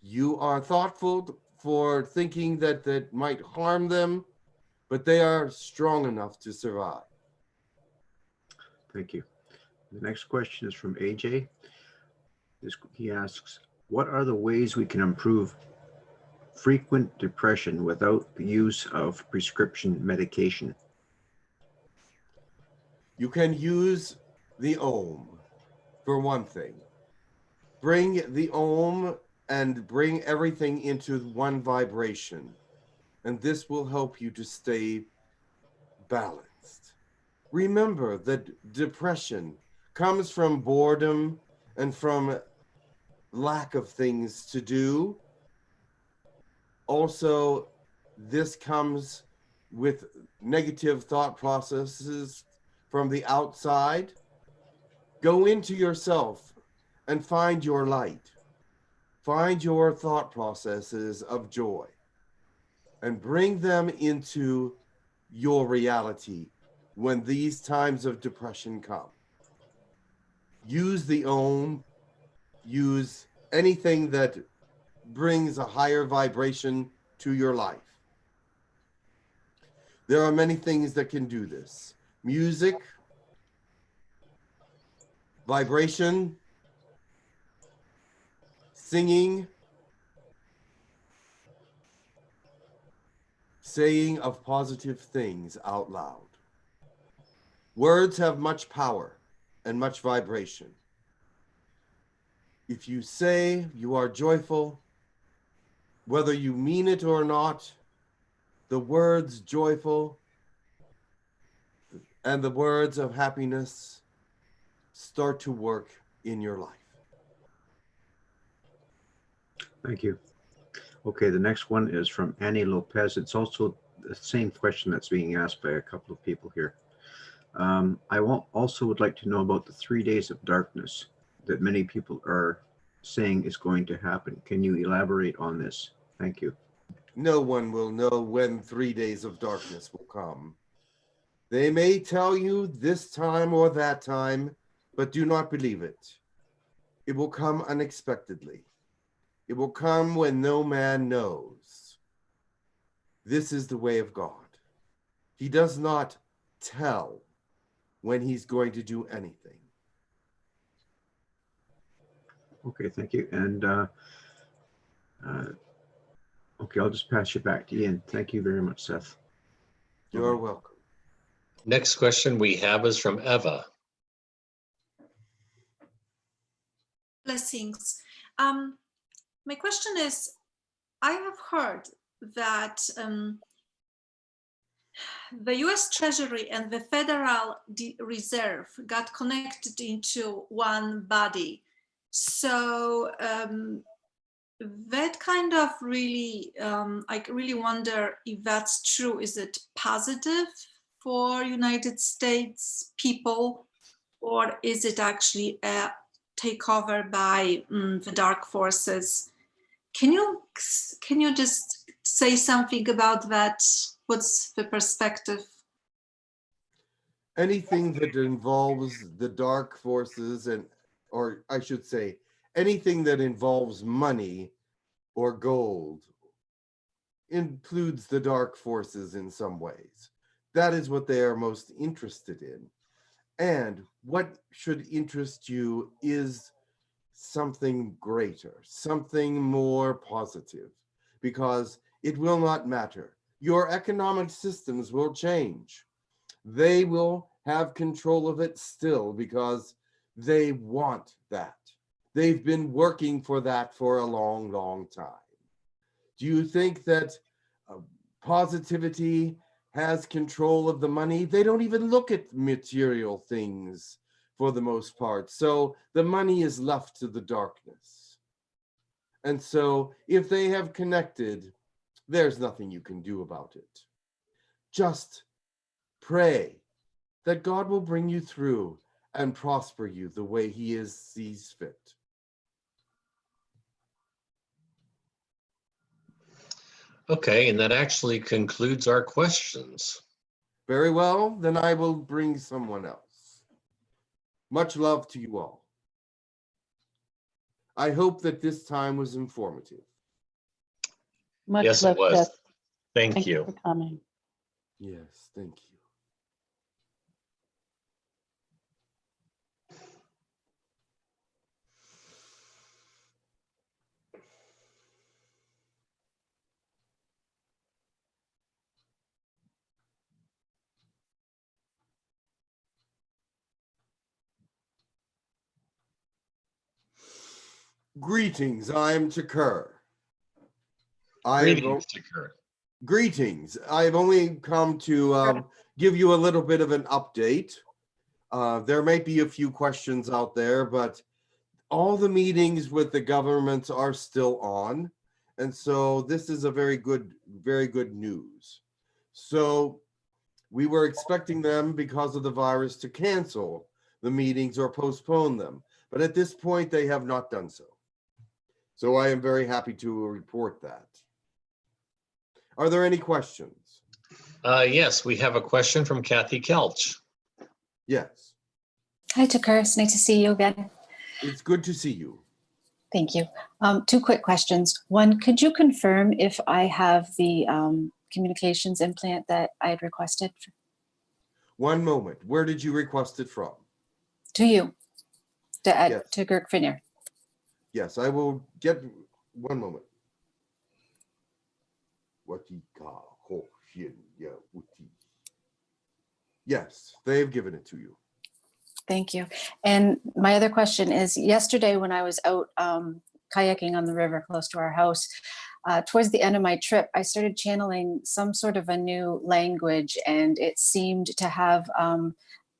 You are thoughtful for thinking that that might harm them, but they are strong enough to survive. Thank you. The next question is from AJ. He asks, what are the ways we can improve frequent depression without the use of prescription medication? You can use the Om for one thing. Bring the Om and bring everything into one vibration, and this will help you to stay balanced. Remember that depression comes from boredom and from lack of things to do. Also, this comes with negative thought processes from the outside. Go into yourself and find your light. Find your thought processes of joy and bring them into your reality when these times of depression come. Use the Om, use anything that brings a higher vibration to your life. There are many things that can do this. Music, vibration, singing, saying of positive things out loud. Words have much power and much vibration. If you say you are joyful, whether you mean it or not, the words joyful and the words of happiness start to work in your life. Thank you. Okay, the next one is from Annie Lopez. It's also the same question that's being asked by a couple of people here. Also would like to know about the 3 days of darkness that many people are saying is going to happen. Can you elaborate on this? Thank you. No one will know when 3 days of darkness will come. They may tell you this time or that time, but do not believe it. It will come unexpectedly. It will come when no man knows. This is the way of God. He does not tell when he's going to do anything. Okay, thank you. And okay, I'll just pass you back to Ian. Thank you very much, Seth. You're welcome. Next question we have is from Eva. Blessings. My question is, I have heard that the US Treasury and the Federal Reserve got connected into one body. So that kind of really, I really wonder if that's true. Is it positive for United States people, or is it actually a takeover by the dark forces? Can you just say something about that? What's the perspective? Anything that involves the dark forces, or I should say, anything that involves money or gold includes the dark forces in some ways. That is what they are most interested in. And what should interest you is something greater, something more positive, because it will not matter. Your economic systems will change. They will have control of it still because they want that. They've been working for that for a long, long time. Do you think that positivity has control of the money? They don't even look at material things for the most part. So the money is left to the darkness. And so if they have connected, there's nothing you can do about it. Just pray that God will bring you through and prosper you the way he sees fit. Okay, and that actually concludes our questions. Very well, then I will bring someone else. Much love to you all. I hope that this time was informative. Much Yes, love, it was. Seth. Thank you. For coming. Yes, thank you. Greetings, I'm Takur. Greetings, Takur. Greetings. I've only come to give you a little bit of an update. There might be a few questions out there, but all the meetings with the governments are still on. And so this is a very good news. So we were expecting them, because of the virus, to cancel the meetings or postpone them. But at this point, they have not done so. So I am very happy to report that. Are there any questions? Yes, we have a question from Kathy Kelch. Yes. Hi, Takur. It's nice to see you again. It's good to see you. Thank you. Two quick questions. One, could you confirm if I have the communications implant that I had requested? One moment. Where did you request it from? To you, Yes. to Girk Fitneer. Yes, I will get one moment. Yes, they've given it to you. Thank you. And my other question is, yesterday when I was out kayaking on the river close to our house, towards the end of my trip, I started channeling some sort of a new language, and it seemed to have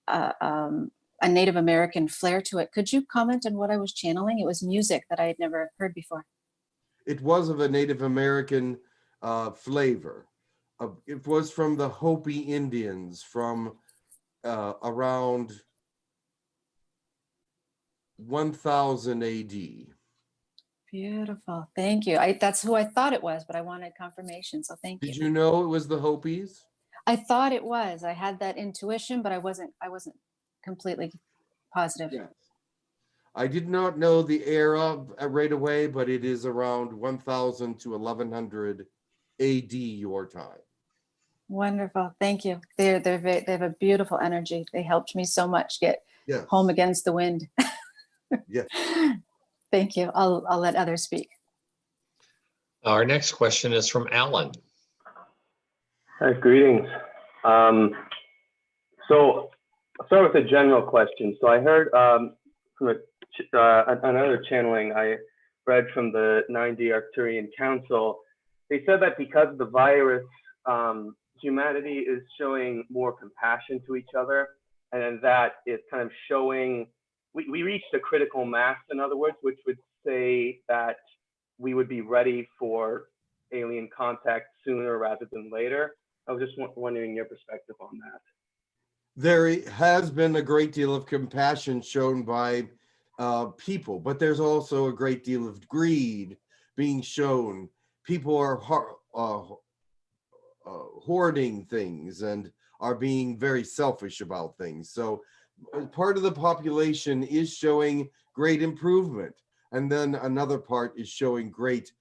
a Native American flair to it. Could you comment on what I was channeling? It was music that I had never heard before. It was of a Native American flavor. It was from the Hopi Indians from around 1000 AD. Beautiful. Thank you. That's who I thought it was, but I wanted confirmation. So thank you. Did you know it was the Hopis? I thought it was. I had that intuition, but I wasn't completely positive. Yes. I did not know the era right away, but it is around 1000 to 1100 AD your time. Wonderful. Thank you. They have a beautiful energy. They helped me so much get Yes. home against the wind. Yes. Thank you. I'll let others speak. Our next question is from Alan. Hi, greetings. So I'll start with a general question. So I heard from another channeling I read from the 90 Arcturian Council. They said that because of the virus, humanity is showing more compassion to each other, and then that is kind of showing, we reached a critical mass, in other words, which would say that we would be ready for alien contact sooner rather than later. I was just wondering your perspective on that. There has been a great deal of compassion shown by people, but there's also a great deal of greed being shown. People are hoarding things and are being very selfish about things. So part of the population is showing great improvement, and then another part is showing great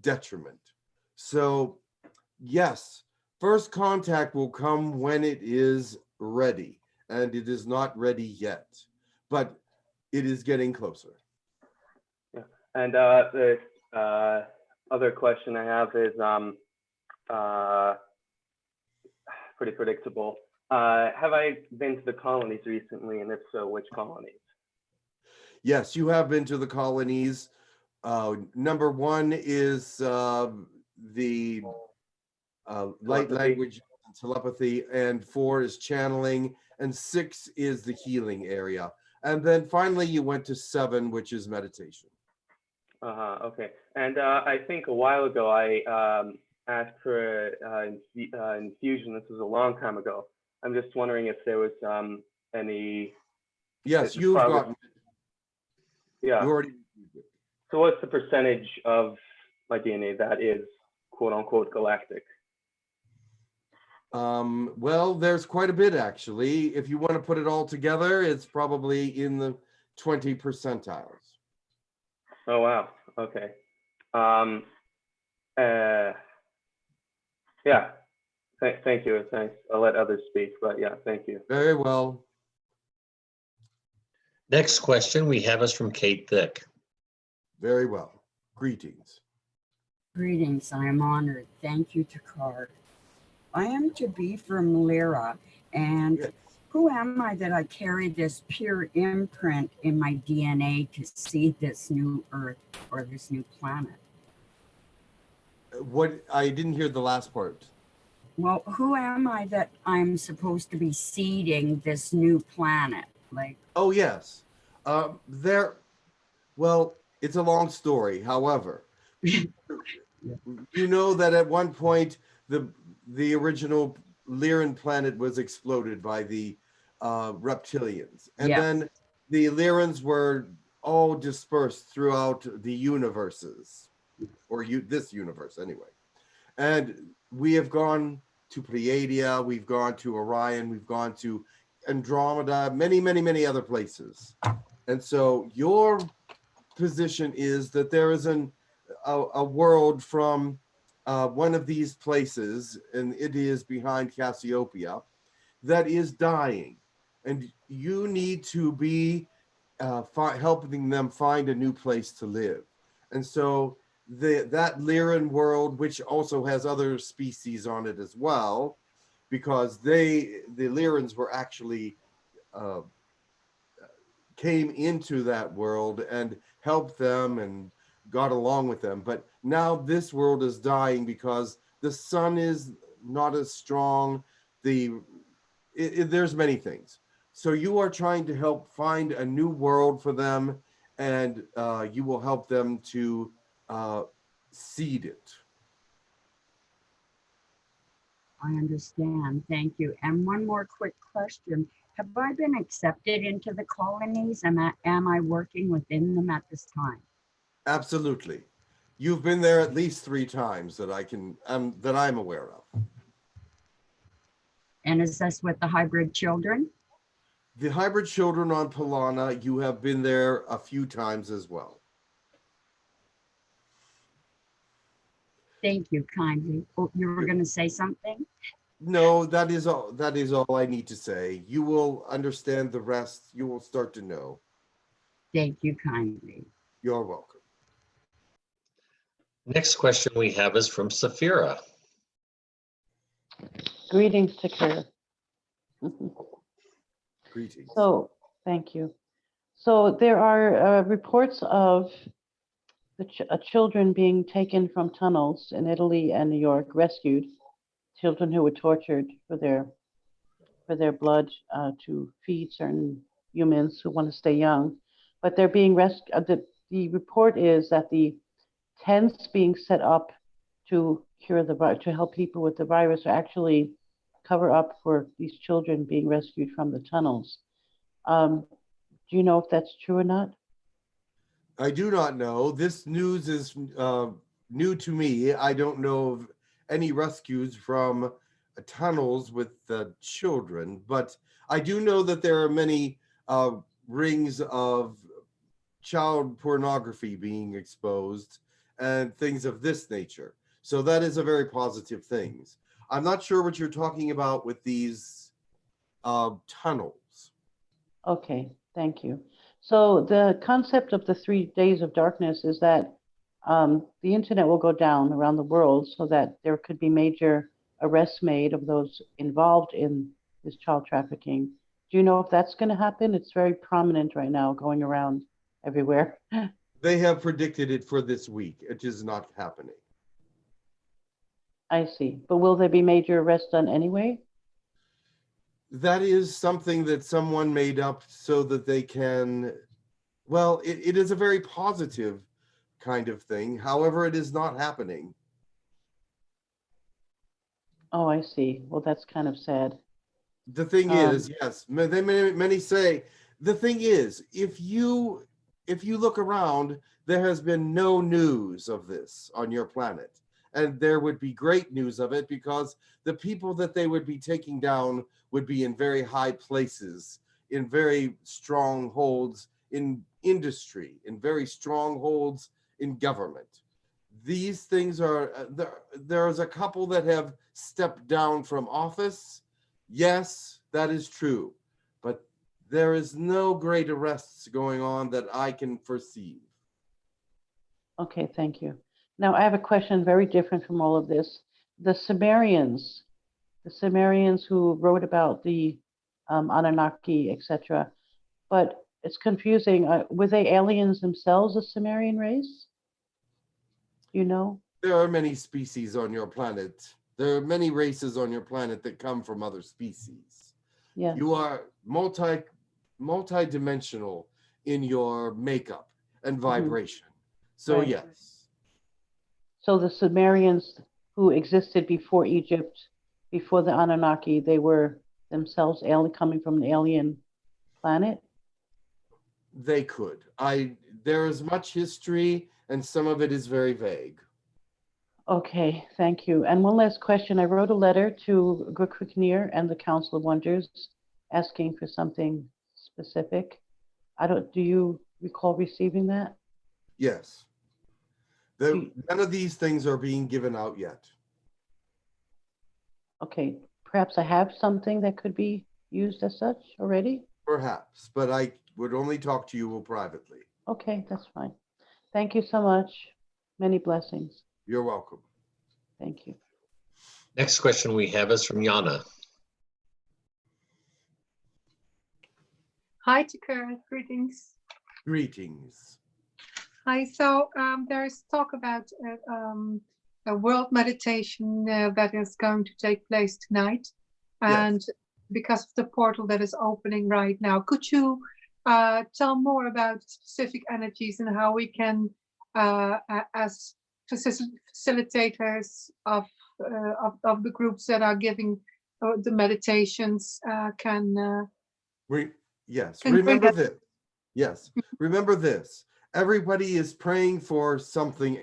detriment. So yes, first contact will come when it is ready, and it is not ready yet, but it is getting closer. Yeah. And the other question I have is pretty predictable. Have I been to the colonies recently, and if so, which colonies? Yes, you have been to the colonies. Number one is the light language and telepathy, and 4 is channeling, and 6 is the healing area. And then finally you went to 7, which is meditation. Okay. And I think a while ago I asked for infusion. This was a long time ago. I'm just wondering if there was any. Yes, you've gotten it. Yeah. You already. So what's the percentage of my DNA that is quote unquote galactic? Well, there's quite a bit actually. If you want to put it all together, it's probably in the 20 percentiles. Oh wow. Okay. Yeah. Thank you. Thanks. I'll let others speak, but yeah, thank you. Very well. Next question we have is from Kate Thick. Very well. Greetings. Greetings, I am honored. Thank you, Takar. I am to be from Lyra, and Yes. who am I that I carry this pure imprint in my DNA to see this new Earth or this new planet? What? I didn't hear the last part. Well, who am I that I'm supposed to be seeding this new planet? Like, Oh, yes. Well, it's a long story. However, you know that at one point, the original Lyran planet was exploded by the Reptilians. And Yeah. then the Lyrans were all dispersed throughout the universes, or this universe anyway. And we have gone to Pleiadia, we've gone to Orion, we've gone to Andromeda, many, many, many other places. And so your position is that there is a world from one of these places, and it is behind Cassiopeia, that is dying. And you need to be helping them find a new place to live. And so that Lyran world, which also has other species on it as well, because the Lyrans were actually came into that world and helped them and got along with them. But now this world is dying because the sun is not as strong. There's many things. So you are trying to help find a new world for them, and you will help them to seed it. I understand. Thank you. And one more quick question. Have I been accepted into the colonies? Am I working within them at this time? Absolutely. You've been there at least 3 times that I'm aware of. And is this with the hybrid children? The hybrid children on Polana, you have been there a few times as well. Thank you kindly. Oh, you were going to say something? No, that is all I need to say. You will understand the rest. You will start to know. Thank you kindly. You're welcome. Next question we have is from Saphira. Greetings to Kerr. Greetings. So, thank you. So there are reports of the children being taken from tunnels in Italy and New York, rescued, children who were tortured for their blood to feed certain humans who want to stay young. But they're being rescued. The report is that the tents being set up to cure to help people with the virus are actually cover up for these children being rescued from the tunnels. Do you know if that's true or not? I do not know. This news is new to me. I don't know of any rescues from tunnels with the children, but I do know that there are many rings of child pornography being exposed and things of this nature. So that is a very positive thing. I'm not sure what you're talking about with these tunnels. Okay, thank you. So the concept of the 3 days of darkness is that the internet will go down around the world so that there could be major arrests made of those involved in this child trafficking. Do you know if that's going to happen? It's very prominent right now, going around everywhere. They have predicted it for this week. It is not happening. I see. But will there be major arrests done anyway? That is something that someone made up so that they can, well, it is a very positive kind of thing. However, it is not happening. Oh, I see. Well, that's kind of sad. The thing is, yes, many say, the thing is, if you look around, there has been no news of this on your planet. And there would be great news of it because the people that they would be taking down would be in very high places, in very strongholds in industry, in very strongholds in government. These things are, there's a couple that have stepped down from office. Yes, that is true. But there is no great arrests going on that I can foresee. Okay, thank you. Now, I have a question very different from all of this. The Sumerians who wrote about the Anunnaki, etc. But it's confusing. Were they aliens themselves, a Sumerian race? You know? There are many species on your planet. There are many races on your planet that come from other species. Yeah. You are multi-dimensional in your makeup and vibration. So Right. yes. So the Sumerians who existed before Egypt, before the Anunnaki, they were themselves coming from an alien planet? They could. There is much history and some of it is very vague. Okay, thank you. And one last question. I wrote a letter to Girk Fitneer and the Council of Wonders asking for something specific. Do you recall receiving that? Yes. None of these things are being given out yet. Okay, perhaps I have something that could be used as such already? Perhaps, but I would only talk to you privately. Okay, that's fine. Thank you so much. Many blessings. You're welcome. Thank you. Next question we have is from Yana. Hi, Takur. Greetings. Greetings. Hi. So there is talk about a world meditation that is going to take place tonight, and because of the portal that is opening right now, could you tell more about specific energies and how we can, as facilitators of the groups that are giving the meditations, can Yes, can bring remember that. this. Yes, remember this. Everybody is praying for something,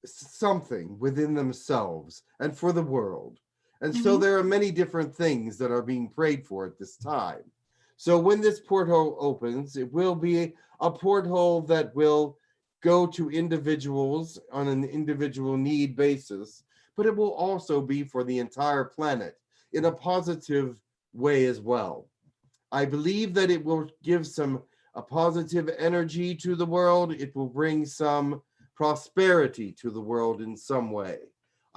something within themselves and for the world. And so there are many different things that are being prayed for at this time. So when this portal opens, it will be a porthole that will go to individuals on an individual need basis, but it will also be for the entire planet in a positive way as well. I believe that it will give a positive energy to the world. It will bring some prosperity to the world in some way.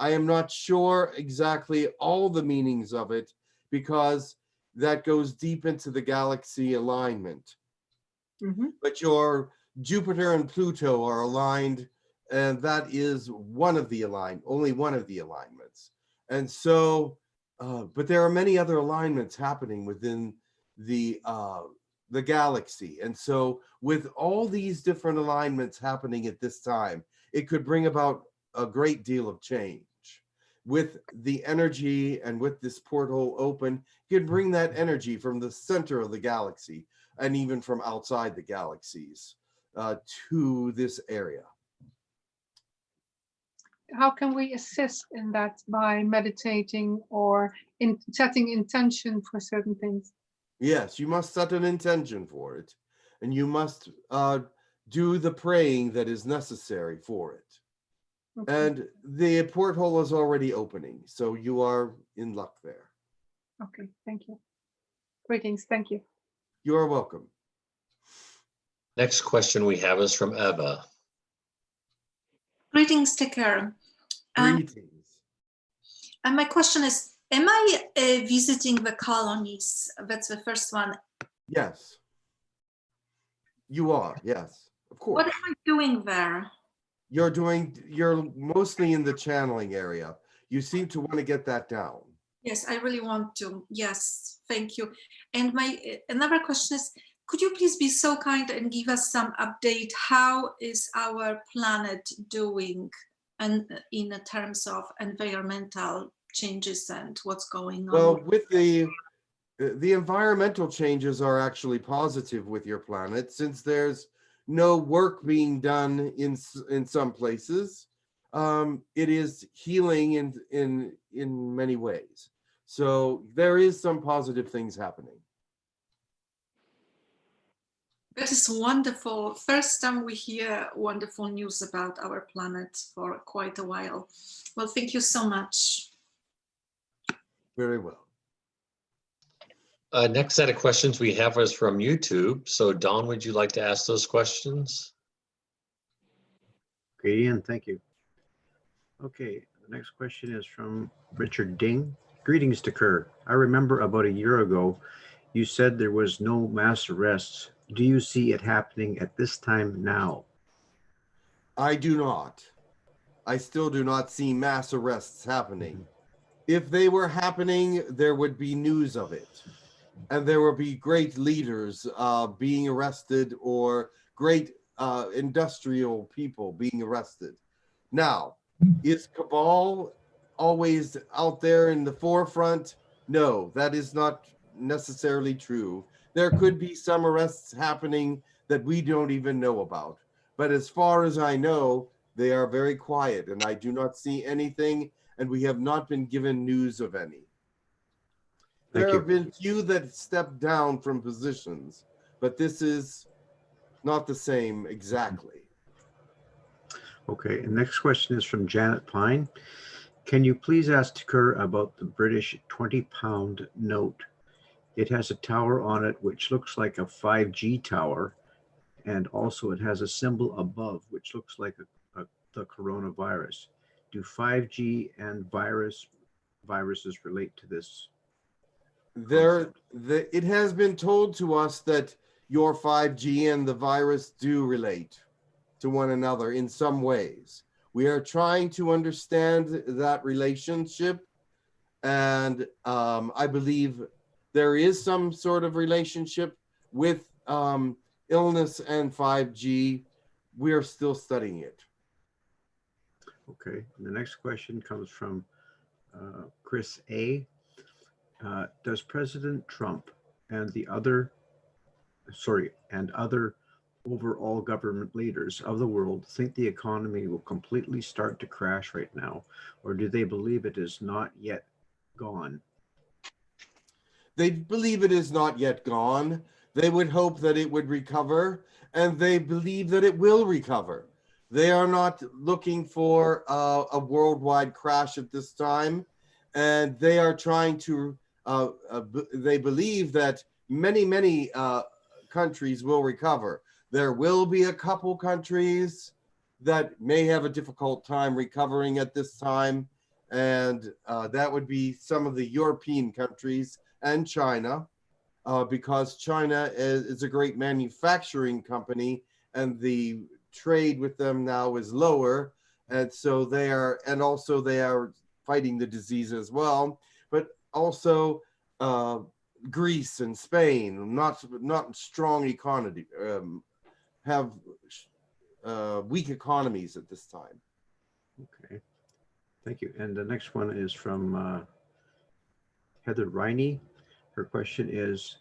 I am not sure exactly all the meanings of it because that goes deep into the galaxy alignment. But your Jupiter and Pluto are aligned, and that is only one of the alignments. And so, but there are many other alignments happening within the galaxy. And so with all these different alignments happening at this time, it could bring about a great deal of change. With the energy and with this portal open, you can bring that energy from the center of the galaxy and even from outside the galaxies to this area. How can we assist in that by meditating or in setting intention for certain things? Yes, you must set an intention for it, and you must do the praying that is necessary for it. And the porthole is already opening, so you are in luck there. Okay, thank you. Greetings, thank you. You are welcome. Next question we have is from Eva. Greetings, Takur. Greetings. And my question is, am I visiting the colonies? That's the first one. Yes. You are, yes, of course. What am I doing there? You're mostly in the channeling area. You seem to want to get that down. Yes, I really want to. Yes, thank you. And my another question is, could you please be so kind and give us some update? How is our planet doing, and in terms of environmental changes and what's going on? Well, with the environmental changes are actually positive with your planet, since there's no work being done in some places. It is healing in many ways. So there is some positive things happening. That is wonderful. First time we hear wonderful news about our planet for quite a while. Well, thank you so much. Very well. Next set of questions we have is from YouTube. So Dawn, would you like to ask those questions? Okay, Ian, thank you. Okay, the next question is from Richard Ding. Greetings, Takur. I remember about a year ago, you said there was no mass arrests. Do you see it happening at this time now? I do not. I still do not see mass arrests happening. If they were happening, there would be news of it. And there will be great leaders being arrested, or great industrial people being arrested. Now, is Cabal always out there in the forefront? No, that is not necessarily true. There could be some arrests happening that we don't even know about. But as far as I know, they are very quiet, and I do not see anything, and we have not been given news of any. There have been few that stepped down from positions, but this is not the same exactly. Okay, and next question is from Janet Pine. Can you please ask Takur about the British 20-pound note? It has a tower on it which looks like a 5G tower, and also it has a symbol above which looks like the coronavirus. Do 5G and viruses relate to this? It has been told to us that your 5G and the virus do relate to one another in some ways. We are trying to understand that relationship, and I believe there is some sort of relationship with illness and 5G. We are still studying it. Okay, the next question comes from Chris A. Does President Trump and other overall government leaders of the world think the economy will completely start to crash right now, or do they believe it is not yet gone? They believe it is not yet gone. They would hope that it would recover, and they believe that it will recover. They are not looking for a worldwide crash at this time, and they are trying to, they believe that many countries will recover. There will be a couple countries that may have a difficult time recovering at this time, and that would be some of the European countries and China, because China is a great manufacturing company, and the trade with them now is lower, and so they are fighting the disease as well. But also Greece and Spain, not strong economy, have weak economies at this time. Okay, thank you. And the next one is from Heather Riney. Her question is,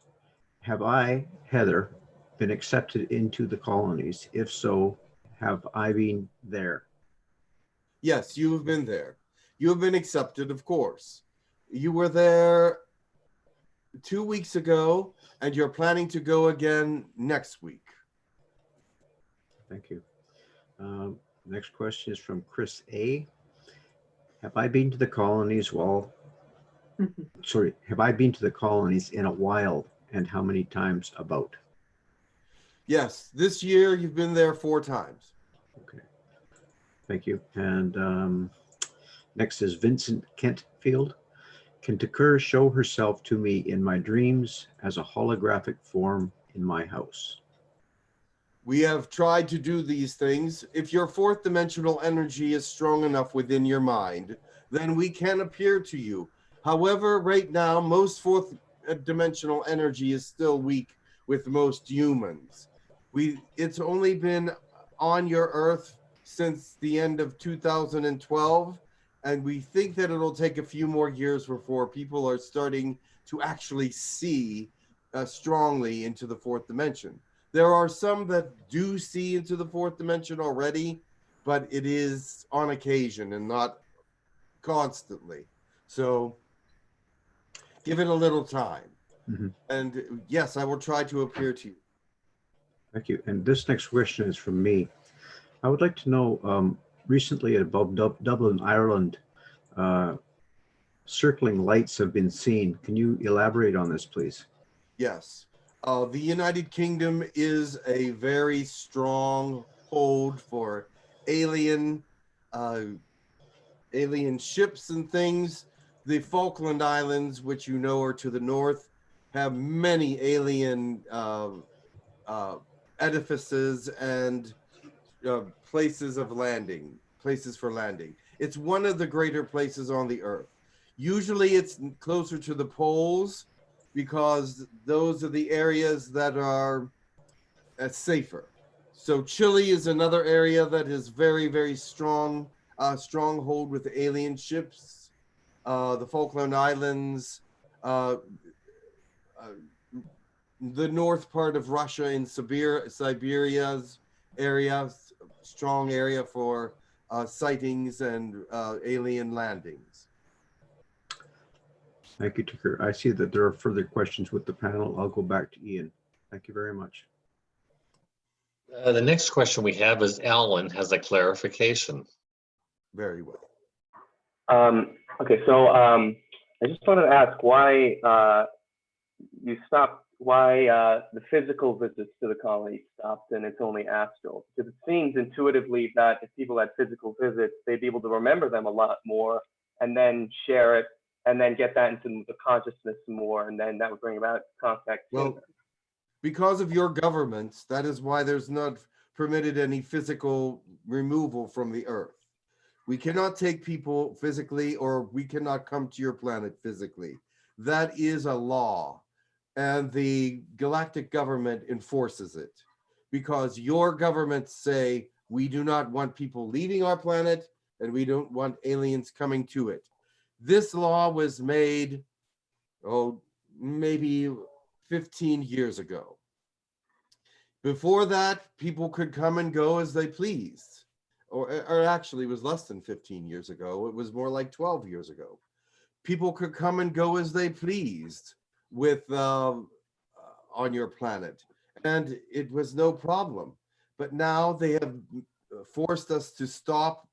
have I, Heather, been accepted into the colonies? If so, have I been there? Yes, you have been there. You have been accepted, of course. You were there 2 weeks ago, and you're planning to go again next week. Thank you. Next question is from Chris A. Have I been to the colonies have I been to the colonies in a while, and how many times about? Yes, this year you've been there 4 times. Okay, thank you. And next is Vincent Kentfield. Can Takur show herself to me in my dreams as a holographic form in my house? We have tried to do these things. If your 4th dimensional energy is strong enough within your mind, then we can appear to you. However, right now, most 4th dimensional energy is still weak with most humans. It's only been on your Earth since the end of 2012, and we think that it'll take a few more years before people are starting to actually see strongly into the 4th dimension. There are some that do see into the 4th dimension already, but it is on occasion and not constantly. So give it a little time. Mm-hmm. And yes, I will try to appear to you. Thank you. And this next question is from me. I would like to know, recently above Dublin, Ireland, circling lights have been seen. Can you elaborate on this, please? Yes. The United Kingdom is a very strong hold for alien ships and things. The Falkland Islands, which you know are to the north, have many alien edifices and places for landing. It's one of the greater places on the earth. Usually it's closer to the poles, because those are the areas that are safer. So Chile is another area that is very, very strong, stronghold with alien ships. The Falkland Islands, the north part of Russia in Siberia's area, strong area for sightings and alien landings. Thank you, Takur. I see that there are further questions with the panel. I'll go back to Ian. Thank you very much. The next question we have is Alan has a clarification. Very well. Okay, so I just wanted to ask why you stopped, why the physical visits to the colony stopped and it's only astral. Because it seems intuitively that if people had physical visits, they'd be able to remember them a lot more and then share it and then get that into the consciousness more, and then that would bring about contact. Well, because of your governments, that is why there's not permitted any physical removal from the earth. We cannot take people physically, or we cannot come to your planet physically. That is a law, and the galactic government enforces it, because your governments say we do not want people leaving our planet, and we don't want aliens coming to it. This law was made, maybe 15 years ago. Before that, people could come and go as they pleased. Or actually, it was less than 15 years ago. It was more like 12 years ago. People could come and go as they pleased with on your planet, and it was no problem. But now they have forced us to stop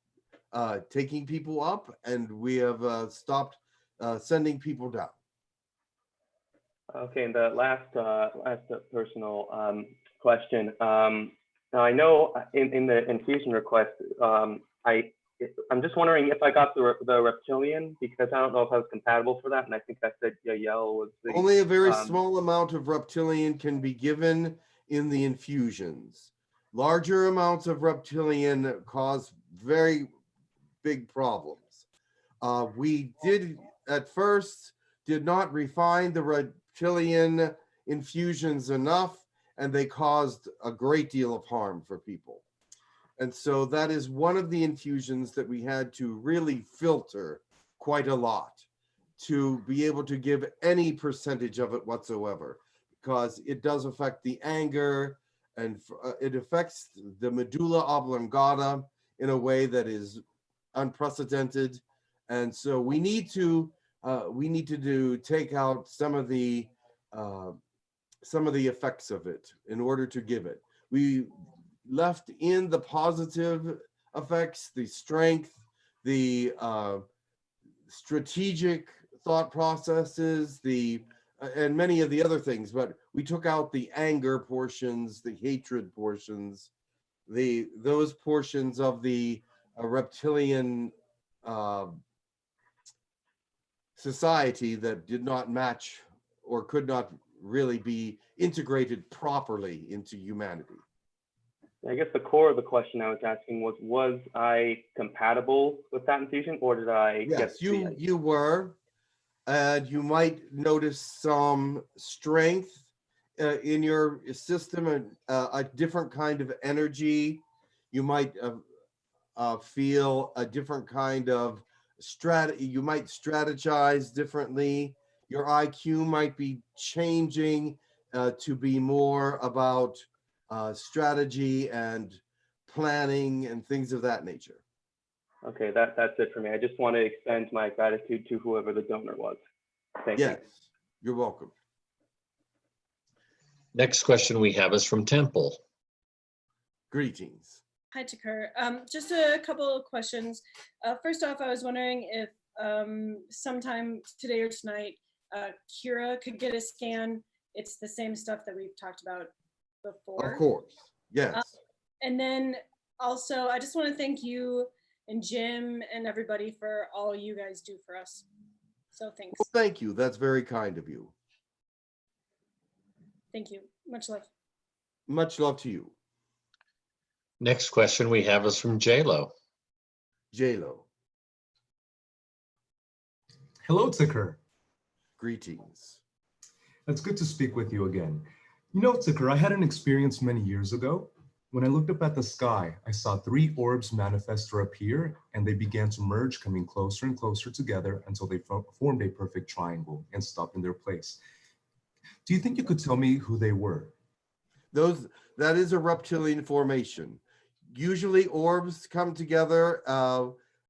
taking people up, and we have stopped sending people down. Okay, and the last personal question. Now I know in the infusion request, I'm just wondering if I got the reptilian, because I don't know if I was compatible for that, and I think I said Yahyel was the only a very small amount of reptilian can be given in the infusions. Larger amounts of reptilian cause very big problems. We did at first did not refine the reptilian infusions enough, and they caused a great deal of harm for people. And so that is one of the infusions that we had to really filter quite a lot to be able to give any percentage of it whatsoever, because it does affect the anger, and it affects the medulla oblongata in a way that is unprecedented. And so we need to take out some of the effects of it in order to give it. We left in the positive effects, the strength, the strategic thought processes, and many of the other things, but we took out the anger portions, the hatred portions, those portions of the reptilian society that did not match or could not really be integrated properly into humanity. I guess the core of the question I was asking was I compatible with that infusion, or did I Yes, you were, and you might notice some strength in your system, and a different kind of energy. You might feel a different kind of you might strategize differently. Your IQ might be changing to be more about strategy and planning and things of that nature. Okay, that's it for me. I just want to extend my gratitude to whoever the donor was. Thank you. Yes, you're welcome. Next question we have is from Temple. Greetings. Hi, Takur. Just a couple of questions. First off, I was wondering if sometime today or tonight, Kira could get a scan. It's the same stuff that we've talked about before. Of course, yes. And then also, I just want to thank you and Jim and everybody for all you guys do for us. So thanks. Well, thank you. That's very kind of you. Thank you. Much love. Much love to you. Next question we have is from JLo. JLo. Hello, Takur. Greetings. It's good to speak with you again. You know, Takur, I had an experience many years ago. When I looked up at the sky, I saw 3 orbs manifest or appear, and they began to merge, coming closer and closer together until they formed a perfect triangle and stopped in their place. Do you think you could tell me who they were? That is a reptilian formation. Usually orbs come together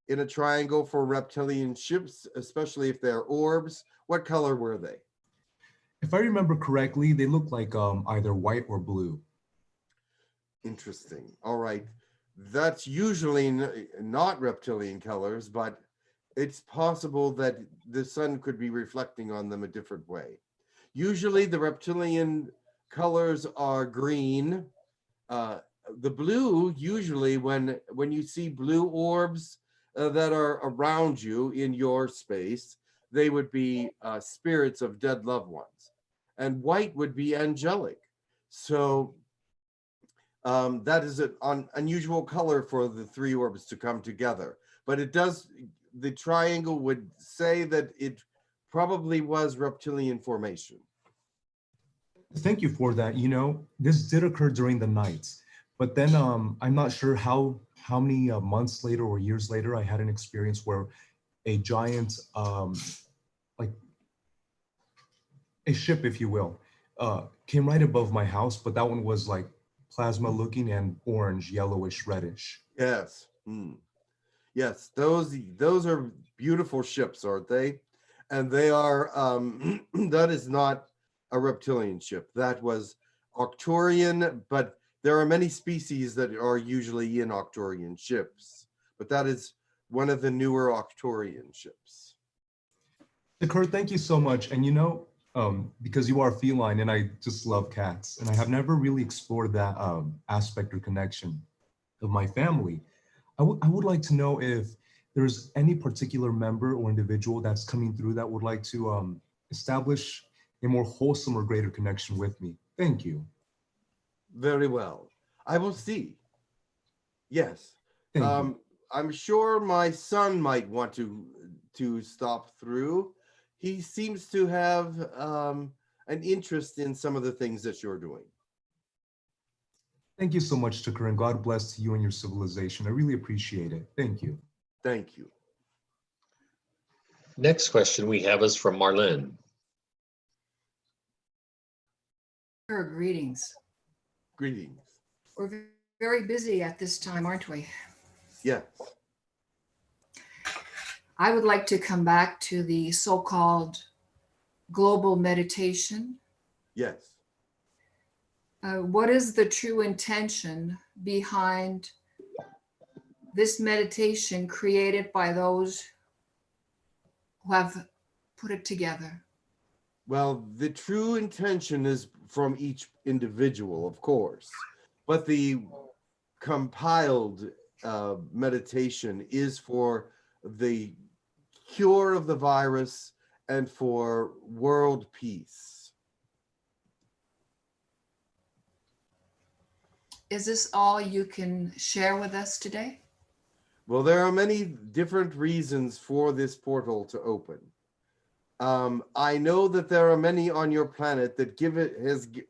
in a triangle for reptilian ships, especially if they're orbs. What color were they? If I remember correctly, they look like either white or blue. Interesting. All right. That's usually not reptilian colors, but it's possible that the sun could be reflecting on them a different way. Usually the reptilian colors are green. The blue, usually when you see blue orbs that are around you in your space, they would be spirits of dead loved ones. And white would be angelic. So that is an unusual color for the three orbs to come together. But it does, the triangle would say that it probably was reptilian formation. Thank you for that. You know, this did occur during the night, but then I'm not sure how many months later or years later, I had an experience where a giant, like a ship, if you will, came right above my house, but that one was like plasma looking and orange, yellowish, reddish. Yes. Yes, those are beautiful ships, aren't they? And they are, that is not a reptilian ship. That was Arcturian, but there are many species that are usually in Arcturian ships. But that is one of the newer Arcturian ships. Kurt, thank you so much. And you know, because you are feline and I just love cats, and I have never really explored that aspect or connection of my family. I would like to know if there's any particular member or individual that's coming through that would like to establish a more wholesome or greater connection with me. Thank you. Very well. I will see. Yes. Thank you. I'm sure my son might want to stop through. He seems to have an interest in some of the things that you're doing. Thank you so much, Tucker, and God bless you and your civilization. I really appreciate it. Thank you. Thank you. Next question we have is from Marlene. Greetings. Greetings. We're very busy at this time, aren't we? Yes. I would like to come back to the so-called global meditation. Yes. What is the true intention behind this meditation created by those who have put it together? Well, the true intention is from each individual, of course, but the compiled meditation is for the cure of the virus and for world peace. Is this all you can share with us today? Well, there are many different reasons for this portal to open. I know that there are many on your planet that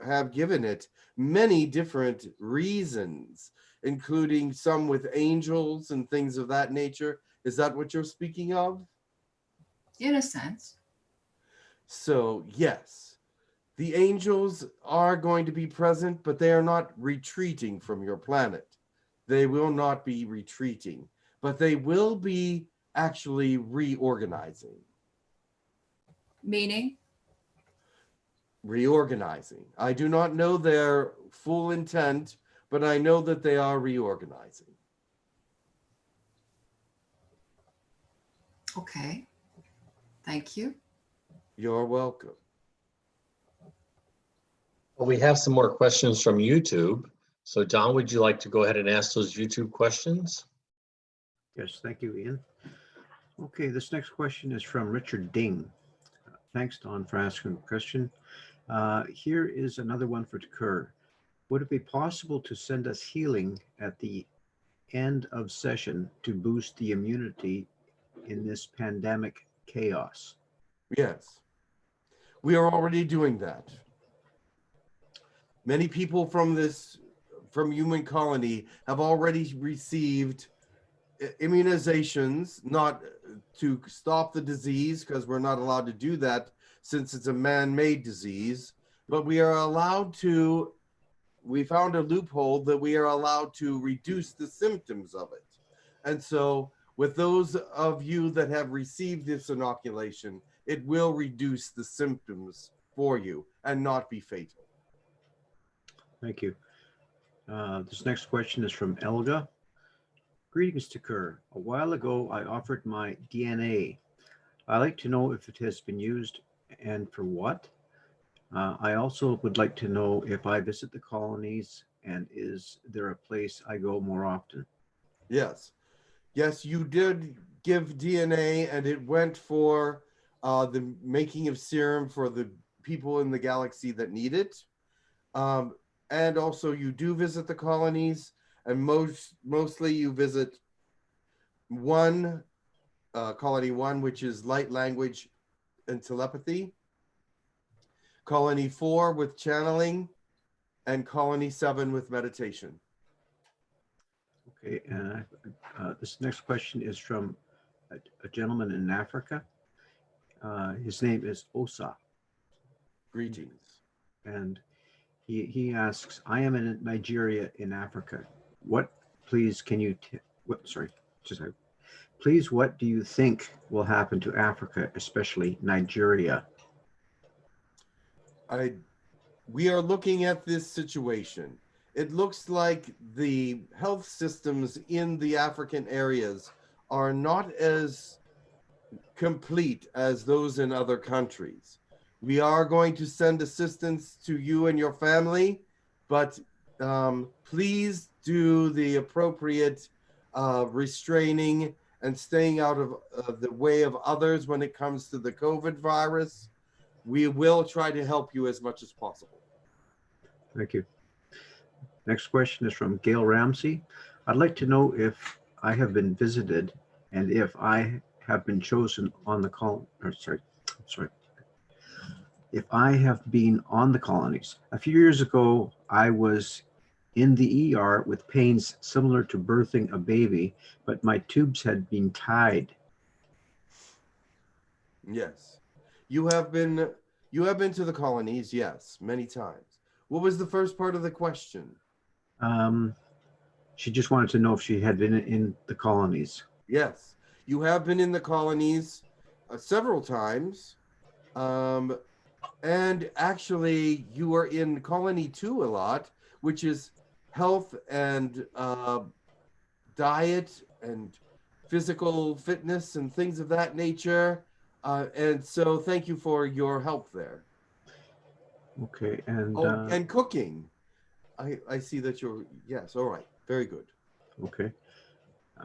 have given it many different reasons, including some with angels and things of that nature. Is that what you're speaking of? In a sense. So, yes, the angels are going to be present, but they are not retreating from your planet. They will not be retreating, but they will be actually reorganizing. Meaning? Reorganizing. I do not know their full intent, but I know that they are reorganizing. Okay. Thank you. You're welcome. Well, we have some more questions from YouTube. So John, would you like to go ahead and ask those YouTube questions? Yes, thank you, Ian. Okay, this next question is from Richard Ding. Thanks, Don, for asking the question. Here is another one for Tukur. Would it be possible to send us healing at the end of session to boost the immunity in this pandemic chaos? Yes, we are already doing that. Many people from human colony have already received immunizations, not to stop the disease, because we're not allowed to do that since it's a man-made disease, but we are allowed to, we found a loophole that we are allowed to reduce the symptoms of it. And so with those of you that have received this inoculation, it will reduce the symptoms for you and not be fatal. Thank you. This next question is from Elga. Greetings, Tukur. A while ago, I offered my DNA. I'd like to know if it has been used and for what. I also would like to know if I visit the colonies and is there a place I go more often? Yes. Yes, you did give DNA and it went for the making of serum for the people in the galaxy that need it. And also you do visit the colonies, and mostly you visit colony 1, which is light language and telepathy, colony 4 with channeling, and colony 7 with meditation. Okay, and this next question is from a gentleman in Africa. His name is Osa. Greetings. And he asks, I am in Nigeria in Africa. What, please, can you, please, what do you think will happen to Africa, especially Nigeria? We are looking at this situation. It looks like the health systems in the African areas are not as complete as those in other countries. We are going to send assistance to you and your family, but please do the appropriate restraining and staying out of the way of others when it comes to the COVID virus. We will try to help you as much as possible. Thank you. Next question is from Gail Ramsey. I'd like to know if I have been visited and if I have been chosen on the if I have been on the colonies. A few years ago, I was in the ER with pains similar to birthing a baby, but my tubes had been tied. Yes. You have been to the colonies, yes, many times. What was the first part of the question? She just wanted to know if she had been in the colonies. Yes, you have been in the colonies several times. And actually, you are in colony 2 a lot, which is health and diet and physical fitness and things of that nature. And so thank you for your help there. Okay, and and cooking. I see that you're, yes, all right, very good. Okay.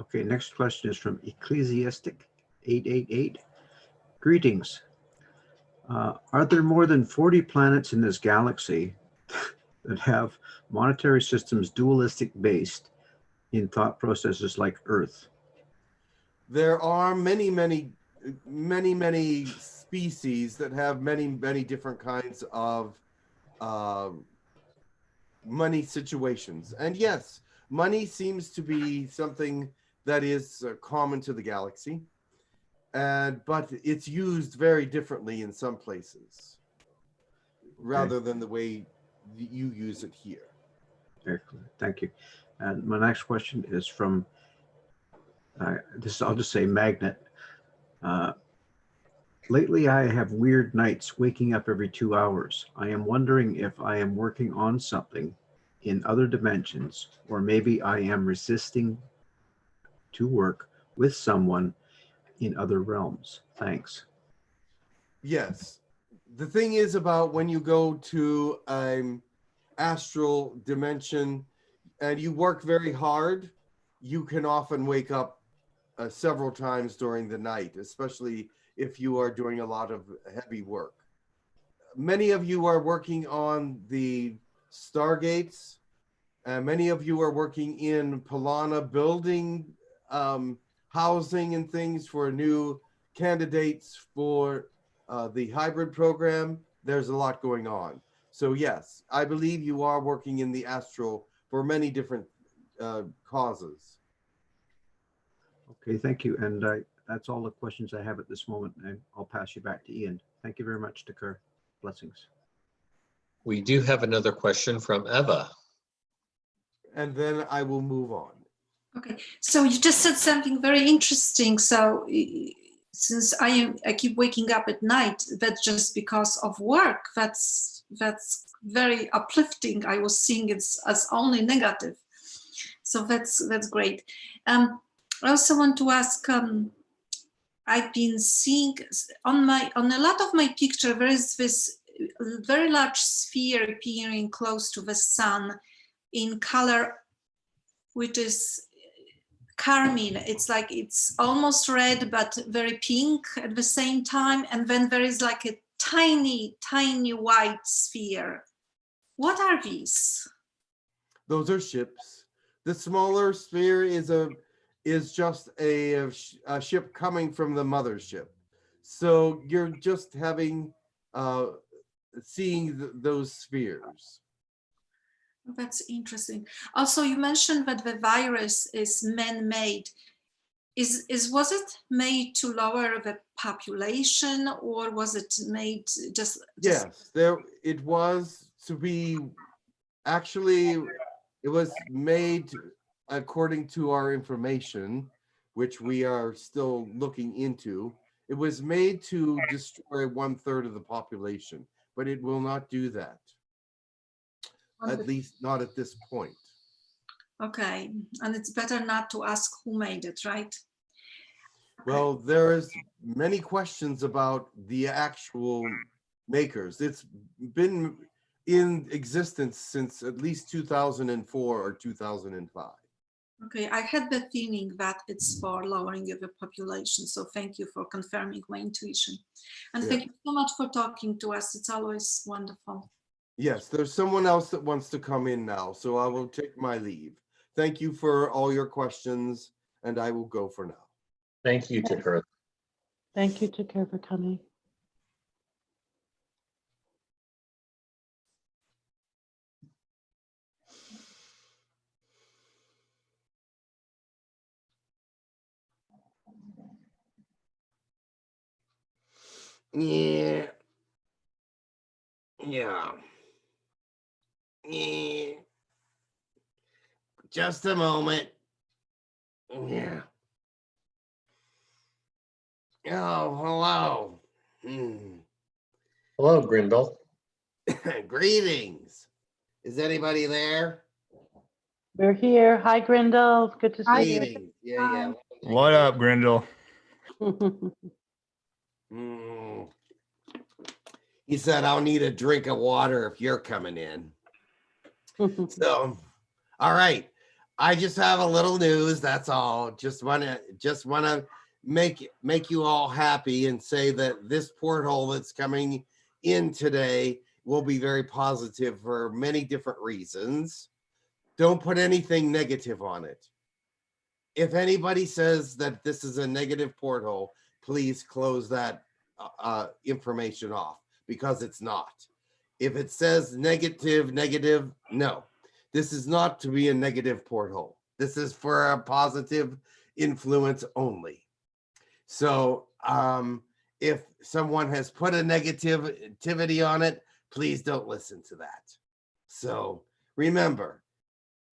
Okay, next question is from Ecclesiastic 888. Greetings. Are there more than 40 planets in this galaxy that have monetary systems dualistic based in thought processes like Earth? There are many species that have many different kinds of money situations. And yes, money seems to be something that is common to the galaxy, but it's used very differently in some places, rather than the way you use it here. Excellent. Thank you. And my next question is from I'll just say Magnet. Lately, I have weird nights waking up every 2 hours. I am wondering if I am working on something in other dimensions, or maybe I am resisting to work with someone in other realms. Thanks. Yes. The thing is about when you go to astral dimension and you work very hard, you can often wake up several times during the night, especially if you are doing a lot of heavy work. Many of you are working on the stargates. Many of you are working in Polana, building housing and things for new candidates for the hybrid program. There's a lot going on. So yes, I believe you are working in the astral for many different causes. Okay, thank you. And that's all the questions I have at this moment. And I'll pass you back to Ian. Thank you very much, Takar. Blessings. We do have another question from Eva. And then I will move on. Okay, so you just said something very interesting. So since I keep waking up at night, that's just because of work. That's very uplifting. I was seeing it as only negative. So that's great. I also want to ask, I've been seeing on a lot of my picture, there is this very large sphere appearing close to the sun in color, which is carmine. It's like it's almost red but very pink at the same time, and then there is like a tiny white sphere. What are these? Those are ships. The smaller sphere is just a ship coming from the mothership. So you're just having seeing those spheres. That's interesting. Also, you mentioned that the virus is man-made. Was it made to lower the population, or was it made just? Yes, it was to be. Actually, it was made according to our information, which we are still looking into. It was made to destroy 1/3 of the population, but it will not do that. At least not at this point. Okay, and it's better not to ask who made it, right? Well, there's many questions about the actual makers. It's been in existence since at least 2004 or 2005. Okay, I had the feeling that it's for lowering of the population. So thank you for confirming my intuition. And thank you so much for talking to us. It's always wonderful. Yes, there's someone else that wants to come in now, so I will take my leave. Thank you for all your questions, and I will go for now. Thank you, Takara. Thank you, Takara, for coming. Yeah. Just a moment. Yeah. Oh, hello. Hello, Grindel. Greetings. Is anybody there? We're here. Hi, Grindel. Good to see you. Greetings. Yeah. What up, Grindel? He said, I'll need a drink of water if you're coming in. So, all right. I just have a little news. That's all. Just wanna make you all happy and say that this porthole that's coming in today will be very positive for many different reasons. Don't put anything negative on it. If anybody says that this is a negative porthole, please close that information off, because it's not. If it says negative, no. This is not to be a negative porthole. This is for a positive influence only. So if someone has put a negativity on it, please don't listen to that. So remember,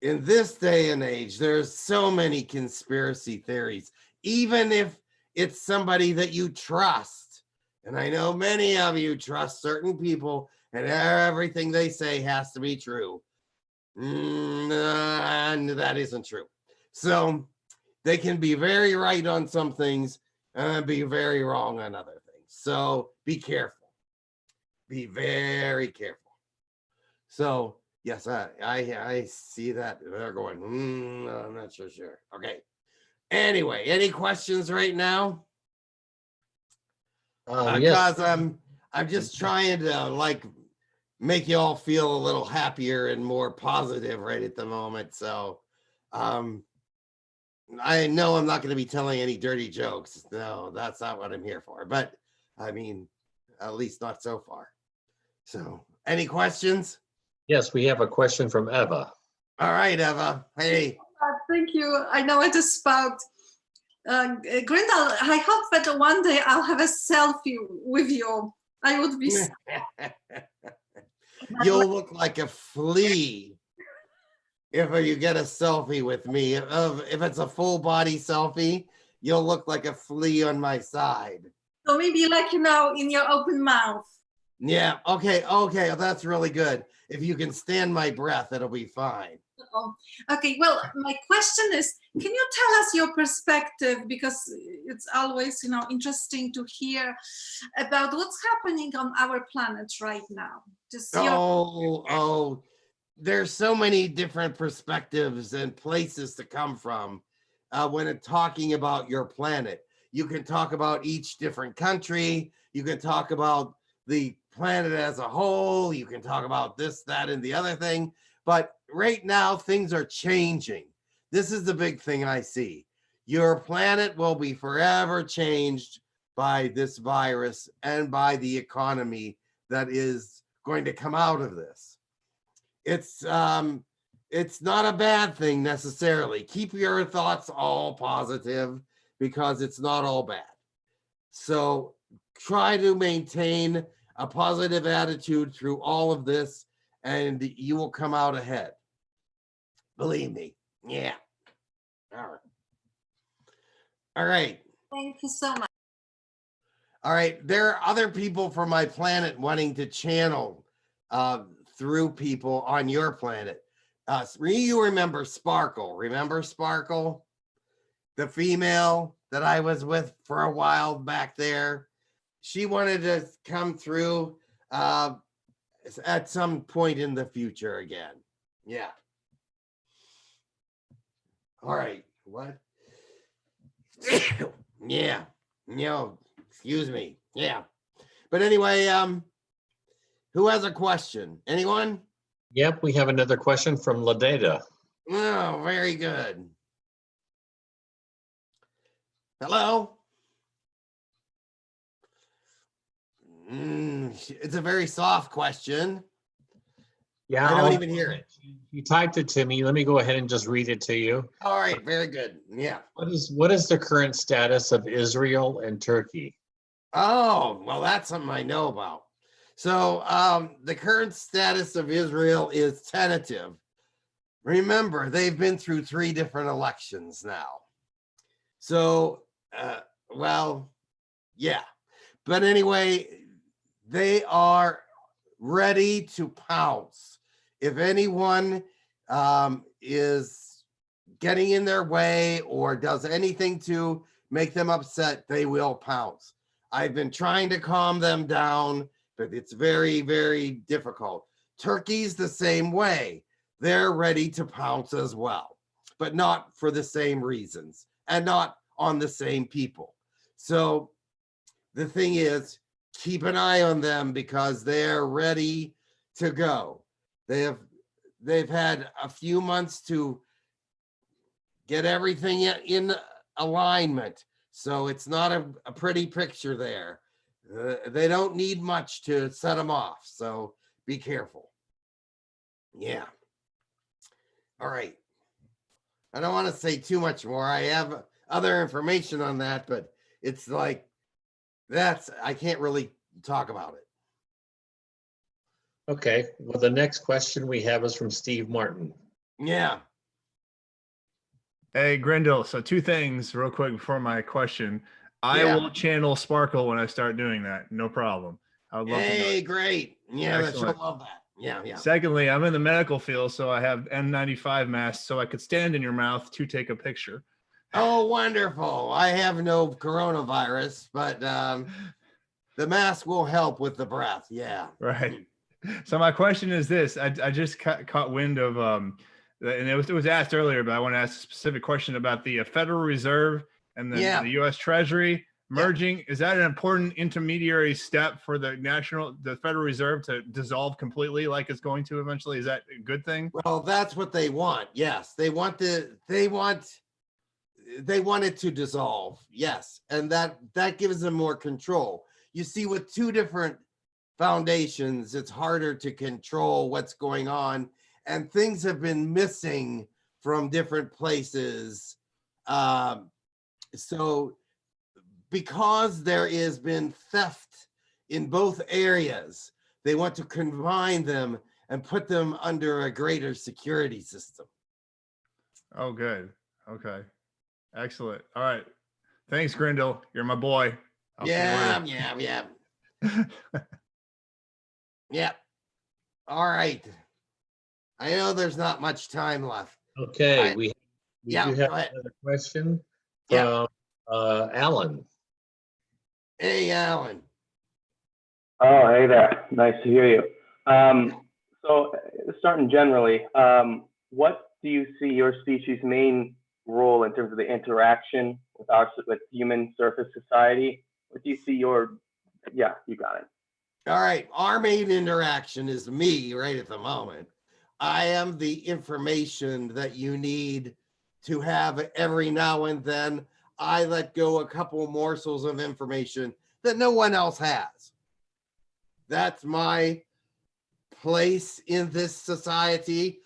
in this day and age, there's so many conspiracy theories, even if it's somebody that you trust. And I know many of you trust certain people and everything they say has to be true. And that isn't true. So they can be very right on some things and be very wrong on other things. So be careful. Be very careful. So yes, I see that they're going, I'm not so sure. Okay. Anyway, any questions right now? Yes. Because I'm just trying to make you all feel a little happier and more positive right at the moment. So I know I'm not going to be telling any dirty jokes. No, that's not what I'm here for. But I mean, at least not so far. So any questions? Yes, we have a question from Eva. All right, Eva. Hey. Thank you. I know I just spoke. Grindel, I hope that one day I'll have a selfie with you. I would be. You'll look like a flea if you get a selfie with me. If it's a full body selfie, you'll look like a flea on my side. So maybe in your open mouth. Yeah. Okay. That's really good. If you can stand my breath, it'll be fine. Okay, well, my question is, can you tell us your perspective, because it's always interesting to hear about what's happening on our planet right now. Just there's so many different perspectives and places to come from. when it's talking about your planet. You can talk about each different country. You can talk about the planet as a whole. You can talk about this, that, and the other thing. But right now, things are changing. This is the big thing I see. Your planet will be forever changed by this virus and by the economy that is going to come out of this. It's not a bad thing necessarily. Keep your thoughts all positive because it's not all bad. So try to maintain a positive attitude through all of this and you will come out ahead. Believe me. Yeah. All right. All right. Thank you so much. All right. There are other people from my planet wanting to channel through people on your planet. You remember Sparkle. Remember Sparkle? The female that I was with for a while back there. She wanted to come through at some point in the future again. Yeah. All right. What? Yeah. No, excuse me. Yeah. But anyway, who has a question? Anyone? Yep, we have another question from Ladeda. Oh, very good. Hello? It's a very soft question. Yeah, I don't even hear it. You typed it to me. Let me go ahead and just read it to you. All right, very good. Yeah. What is the current status of Israel and Turkey? Oh, well, that's something I know about. So the current status of Israel is tentative. Remember, they've been through 3 different elections now. So, well, yeah. But anyway, they are ready to pounce. If anyone is getting in their way or does anything to make them upset, they will pounce. I've been trying to calm them down, but it's very, very difficult. Turkey's the same way. They're ready to pounce as well, but not for the same reasons and not on the same people. So the thing is, keep an eye on them because they're ready to go. They've had a few months to get everything in alignment. So it's not a pretty picture there. They don't need much to set them off. So be careful. Yeah. All right. I don't want to say too much more. I have other information on that, but it's like, I can't really talk about it. Okay, well, the next question we have is from Steve Martin. Yeah. Hey, Grindel. So 2 things real quick before my question. I will channel Sparkle when I start doing that. No problem. I would love to know. Hey, great. Yeah, Excellent. she'll love that. Yeah, yeah. Secondly, I'm in the medical field, so I have N95 masks, so I could stand in your mouth to take a picture. Oh, wonderful. I have no coronavirus, but the mask will help with the breath. Yeah. Right. So my question is this. I just caught wind of, and it was asked earlier, but I want to ask a specific question about the Federal Reserve and the U.S. Treasury merging. Is that an important intermediary step for the Federal Reserve to dissolve completely like it's going to eventually? Is that a good thing? Well, that's what they want. Yes. They want it to dissolve. Yes. And that gives them more control. You see, with 2 different foundations, it's harder to control what's going on, and things have been missing from different places. So because there has been theft in both areas, they want to combine them and put them under a greater security system. Oh, good. Okay. Excellent. All right. Thanks, Grindel. You're my boy. Yeah. Yeah. All right. I know there's not much time left. Okay, we do have another question from Alan. Hey, Alan. Oh, hey there. Nice to hear you. So starting generally, what do you see your species' main role in terms of the interaction with human surface society? What do you see your, yeah, you got it. All right, our main interaction is me right at the moment. I am the information that you need to have every now and then. I let go a couple morsels of information that no one else has. That's my place in this society.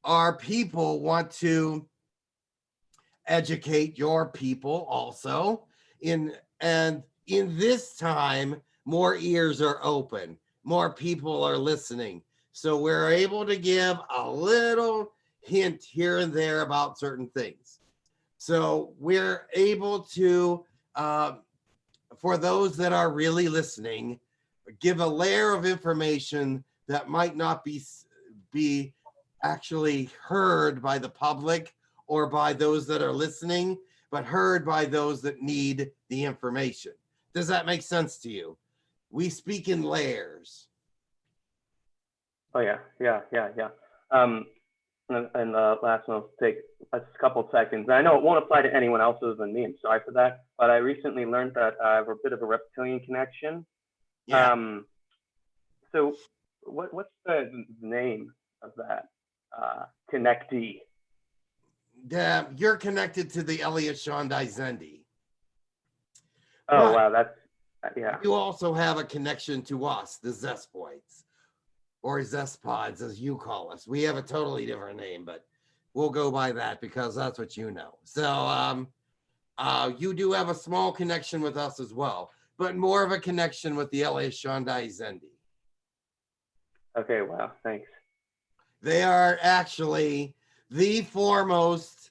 Our people want to educate your people also. And in this time, more ears are open, more people are listening. So we're able to give a little hint here and there about certain things. So we're able to, for those that are really listening, give a layer of information that might not be actually heard by the public or by those that are listening, but heard by those that need the information. Does that make sense to you? We speak in layers. Oh yeah. And the last one will take a couple of seconds. I know it won't apply to anyone else other than me. I'm sorry for that. But I recently learned that I have a bit of a reptilian connection. Yeah. So what's the name of that connectee? You're connected to the Elliot Shondai Zendi. Oh, wow. That's, yeah. You also have a connection to us, the Zespoids, or Zespods, as you call us. We have a totally different name, but we'll go by that because that's what you know. So you do have a small connection with us as well, but more of a connection with the Elliot Shondai Zendi. Okay, wow, thanks. They are actually the foremost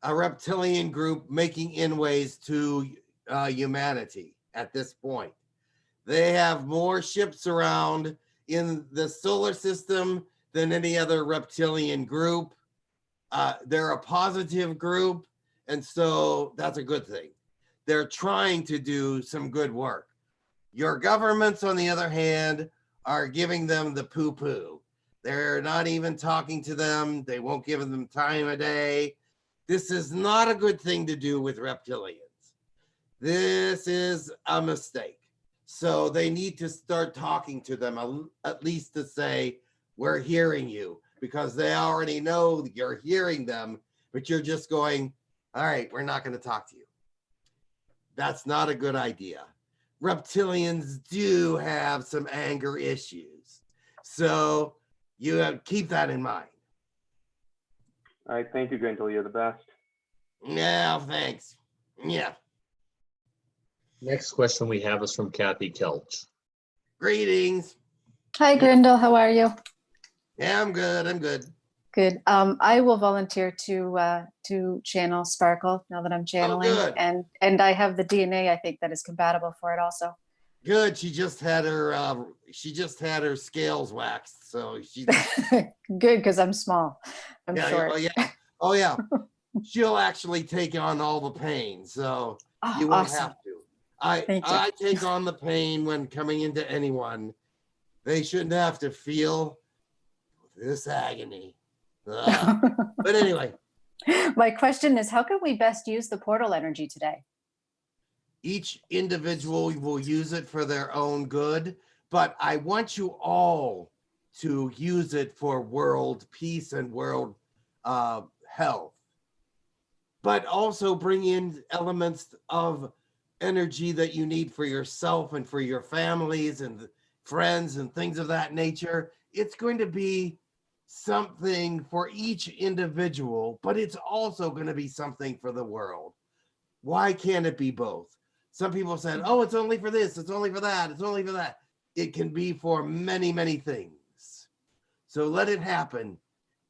reptilian group making inways to humanity at this point. They have more ships around in the solar system than any other reptilian group. They're a positive group, and so that's a good thing. They're trying to do some good work. Your governments, on the other hand, are giving them the poo-poo. They're not even talking to them. They won't give them time of day. This is not a good thing to do with reptilians. This is a mistake. So they need to start talking to them, at least to say, we're hearing you, because they already know that you're hearing them, but you're just going, all right, we're not going to talk to you. That's not a good idea. Reptilians do have some anger issues. So you have keep that in mind. All right, thank you, Grindel. You're the best. Yeah, thanks. Yeah. Next question we have is from Kathy Kelch. Greetings. Hi, Grindel. How are you? Yeah, I'm good. I'm good. Good. I will volunteer to channel Sparkle now that I'm channeling, and I have the DNA. I think that is compatible for it also. Good. She just had her scales waxed, so she's good because I'm small. I'm short. Oh yeah. She'll actually take on all the pain, so you won't have to. I take on the pain when coming into anyone. They shouldn't have to feel this agony. But anyway. My question is, how can we best use the portal energy today? Each individual will use it for their own good, but I want you all to use it for world peace and world health. But also bring in elements of energy that you need for yourself and for your families and friends and things of that nature. It's going to be something for each individual, but it's also going to be something for the world. Why can't it be both? Some people said, oh, it's only for this, it's only for that, it's only for that. It can be for many, many things. So let it happen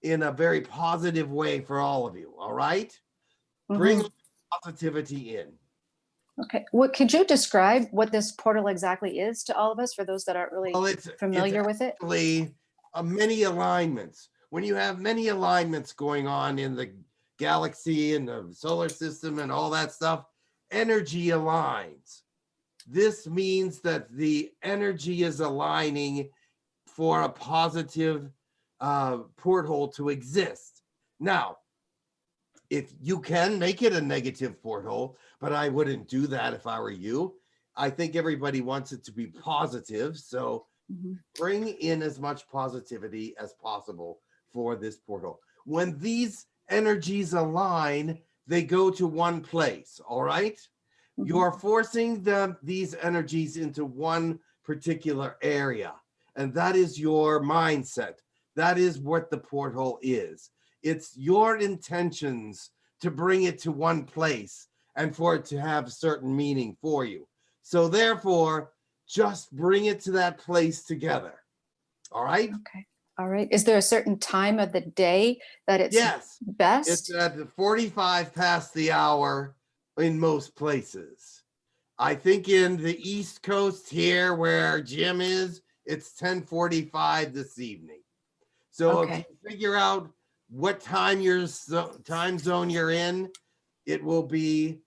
in a very positive way for all of you, all right? Bring positivity in. Okay. What could you describe what this portal exactly is to all of us for those that aren't really familiar with it? It's many alignments. When you have many alignments going on in the galaxy and the solar system and all that stuff, energy aligns. This means that the energy is aligning for a positive porthole to exist. Now, if you can make it a negative porthole, but I wouldn't do that if I were you. I think everybody wants it to be positive. So bring in as much positivity as possible for this portal. When these energies align, they go to one place, all right? You are forcing these energies into one particular area, and that is your mindset. That is what the porthole is. It's your intentions to bring it to one place and for it to have certain meaning for you. So therefore, just bring it to that place together. All right? Okay. All right. Is there a certain time of the day that it's best? It's at 45 past the hour in most places. I think in the East Coast here where Jim is, it's 10:45 this evening. So if you figure out what time time zone you're in, it will be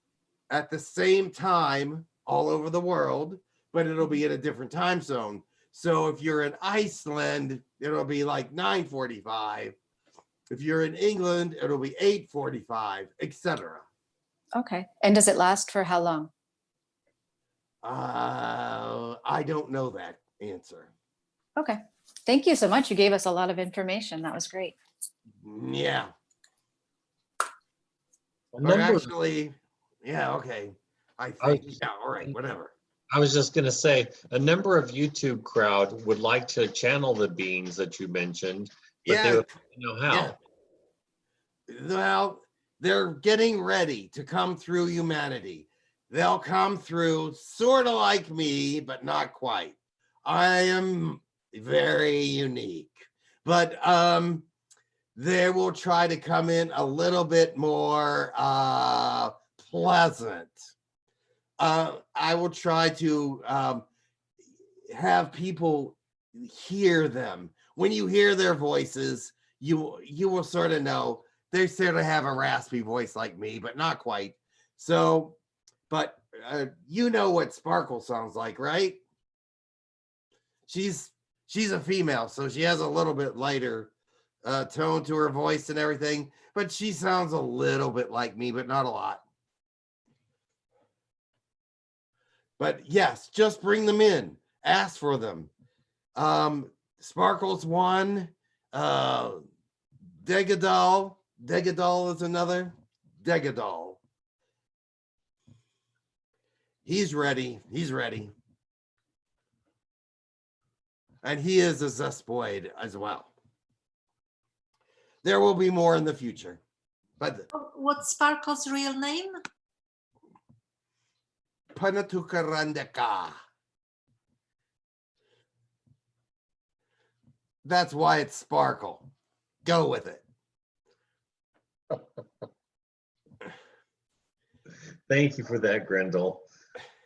at the same time all over the world, but it'll be at a different time zone. So if you're in Iceland, it'll be like 9:45. If you're in England, it'll be 8:45, etc. Okay. And does it last for how long? I don't know that answer. Okay. Thank you so much. You gave us a lot of information. That was great. Yeah. But actually, yeah, okay. I think, yeah, all right, whatever. I was just going to say, a number of YouTube crowd would like to channel the beings that you mentioned, but they would know how. Yeah. Well, they're getting ready to come through humanity. They'll come through sort of like me, but not quite. I am very unique, but they will try to come in a little bit more pleasant. I will try to have people hear them. When you hear their voices, you will sort of know they sort of have a raspy voice like me, but not quite. So, but you know what Sparkle sounds like, right? She's a female, so she has a little bit lighter tone to her voice and everything, but she sounds a little bit like me, but not a lot. But yes, just bring them in. Ask for them. Sparkle's one. Degadal. Degadal is another. Degadal. He's ready. He's ready. And he is a Zespoid as well. There will be more in the future. But what's Sparkle's real name? Panatukarandaka. That's why it's Sparkle. Go with it. Thank you for that, Grendel.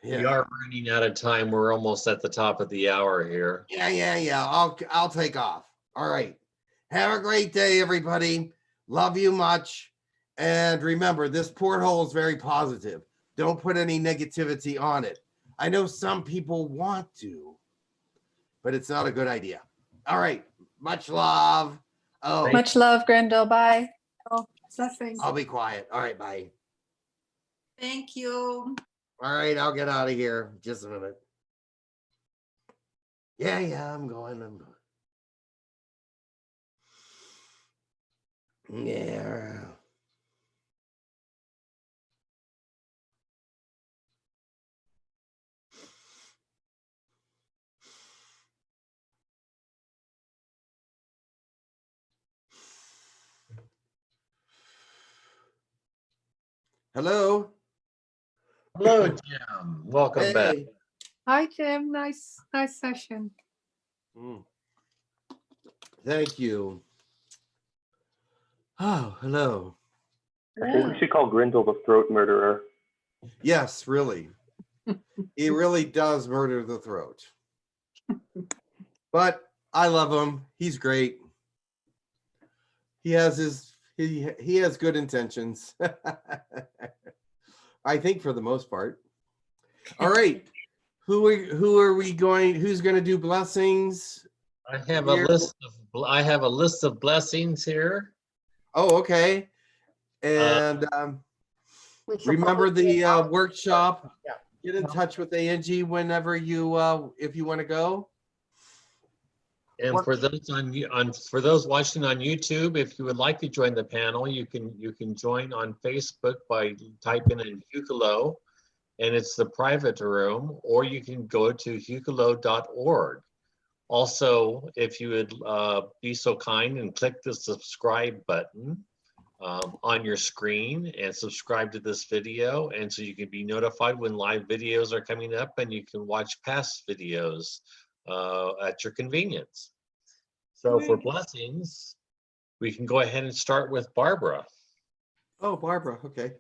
Yeah. We are running out of time. We're almost at the top of the hour here. Yeah. I'll take off. All right. Have a great day, everybody. Love you much. And remember, this porthole is very positive. Don't put any negativity on it. I know some people want to, but it's not a good idea. All right. Much love. Oh, much love, Grendel. Bye. Oh, blessings. I'll be quiet. All right. Bye. Thank you. All right. I'll get out of here. Just a minute. Yeah. I'm going. Yeah. Hello. Hello, Jim. Welcome back. Hi, Jim. Nice session. Thank you. Oh, hello. I think we should call Grendel the throat murderer. Yes, really. He really does murder the throat. But I love him. He's great. He has he has good intentions. I think for the most part. All right. Who's going to do blessings? I have a list of blessings here. Oh, okay. And remember the workshop. Yeah. Get in touch with Angie whenever you, if you want to go. And for those for those watching on YouTube, if you would like to join the panel, you can join on Facebook by typing in Hucolo, and it's the private room, or you can go to hucolo.org. Also, if you would be so kind and click the subscribe button on your screen and subscribe to this video, and so you can be notified when live videos are coming up, and you can watch past videos at your convenience. So for blessings, we can go ahead and start with Barbara. Oh, Barbara, okay.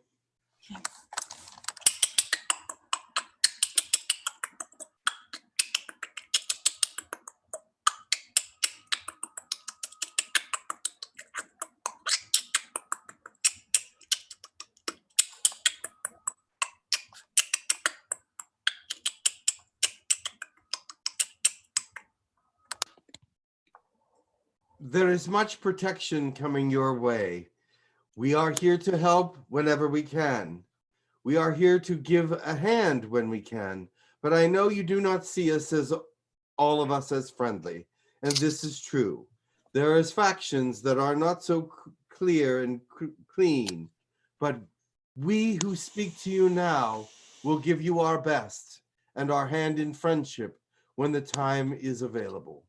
There is much protection coming your way. We are here to help whenever we can. We are here to give a hand when we can, but I know you do not see us as all of us as friendly, and this is true. There is factions that are not so clear and clean, but we who speak to you now will give you our best and our hand in friendship when the time is available.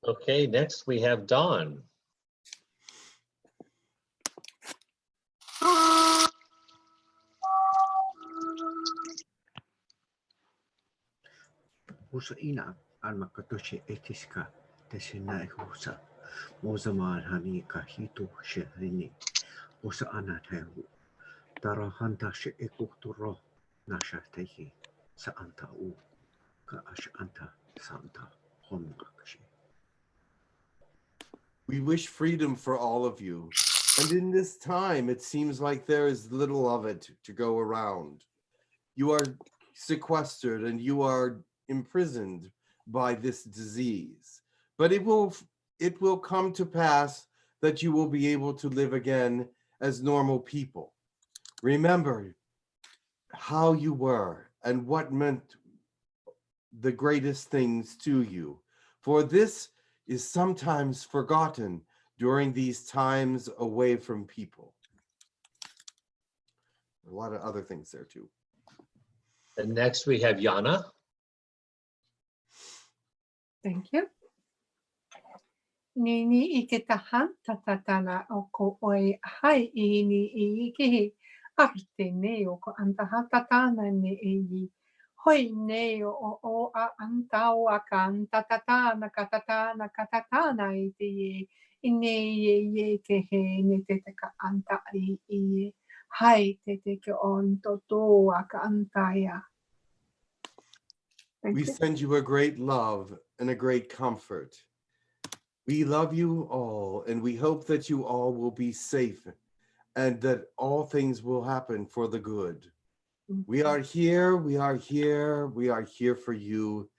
Okay, next we have Dawn. Usa ina alma katoshi etiska tesina husa. Moza malhani kahitu sherini. Usa anatehu. Tara hanta she ekuturo nasha tehi sa anta u ka ash anta santa homakshi. We wish freedom for all of you. And in this time, it seems like there is little of it to go around. You are sequestered and you are imprisoned by this disease. But it will come to pass that you will be able to live again as normal people. Remember how you were and what meant the greatest things to you. For this is sometimes forgotten during these times away from people. A lot of other things there too. And next we have Yana. Thank you. Nini iketahan tatatala oko oe hai ini ikihi arte neo ko antaha tatana ne eyi. Hoi neo o a antao a kanta tatana katatana ite ye. Ine ye ke he ne te ka anta i hai te ke on toto a ka antaya. We send you a great love and a great comfort. We love you all, and we hope that you all will be safe and that all things will happen for the good. We are here, we are here, we are here for you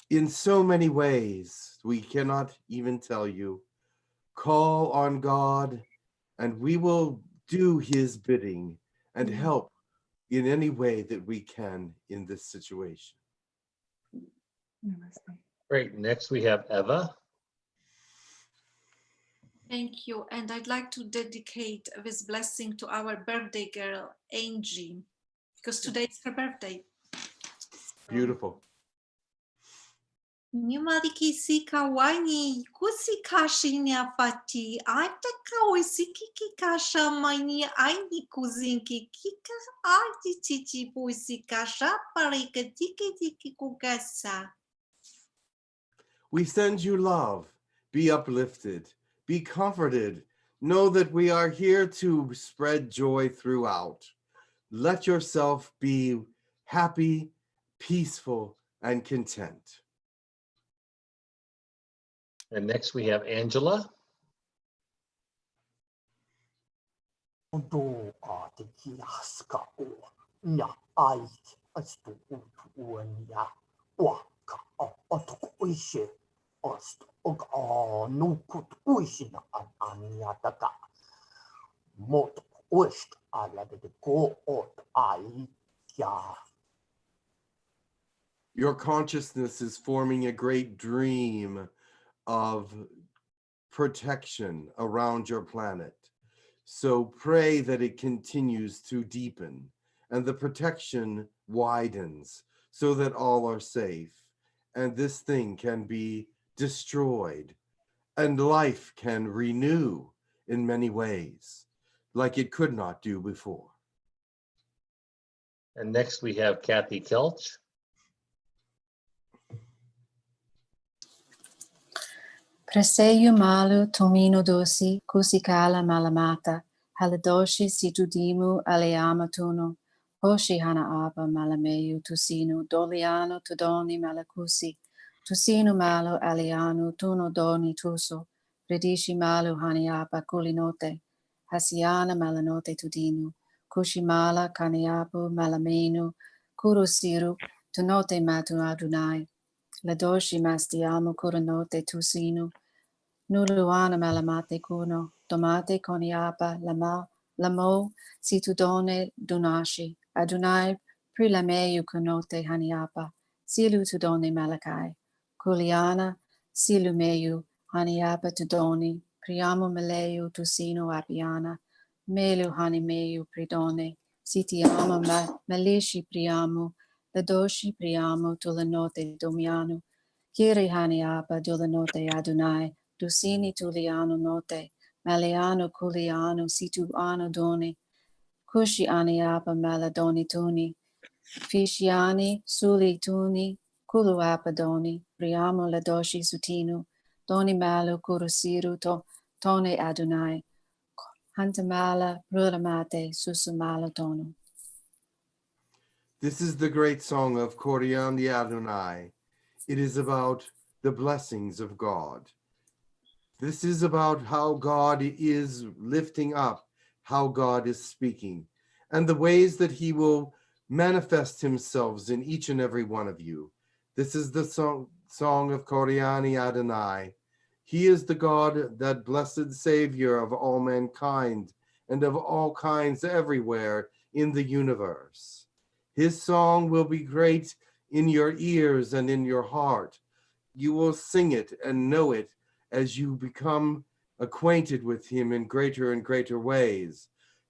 in so many ways we cannot even tell you. Call on God, and we will do his bidding and help in any way that we can in this situation. Great, next we have Eva. Thank you. And I'd like to dedicate this blessing to our birthday girl, Angie, because today is her birthday. Beautiful. Nyumariki sika wani kusika shinya fati aita kawisiki kikasha mani aini kuzinki kika aiti chichi puisika shaparika tiki tiki kugasa. We send you love. Be uplifted. Be comforted. Know that we are here to spread joy throughout. Let yourself be happy, peaceful, and content. And next we have Angela. aniataka. Mot ust ala de go ot ya. Your consciousness is forming a great dream of protection around your planet. So pray that it continues to deepen and the protection widens so that all are safe and this thing can be destroyed and life can renew in many ways like it could not do before. And next we have Kathy Kelch. Preseyu malu tomino dosi kusikala malamata haladoshi situdimu aleama tuno hoshi hana aba malameyu tusinu doliano tudoni malakusi tusinu malu alianu tuno doni tuso redishi malu haniapa kulinote hasiana malanote tudinu kushimala kaniapu malamenu kurusiru tunote matu adunai ladoshi mastiamu kuranote tusinu Nuluana malamate kuno, domate koniapa lamo situdone dunashi, adunai prilameyu kunote haniapa, silu tudone malakai, kuliana silumeyu haniapa tudoni, priamu maleyu tusino apiana, melu hanimeyu pridone, sitiama malishi priamu, ladoshi priamu tulanote domianu, kiri haniapa dulanote adunai, Dusini tuliano note, maleano culiano situano doni, cushi aniapa maladoni tuni, fishiani suli tuni, culuapa doni, priamo ladoshi sutinu, doni malu kurusiru tone adunai, hantamala rulamate susumala tono. This is the great song of Korean the Adonai. It is about the blessings of God. This is about how God is lifting up, how God is speaking, and the ways that he will manifest himself in each and every one of you. This is the song of Koryani Adonai. He is the God, that blessed Savior of all mankind and of all kinds everywhere in the universe. His song will be great in your ears and in your heart. You will sing it and know it as you become acquainted with him in greater and greater ways.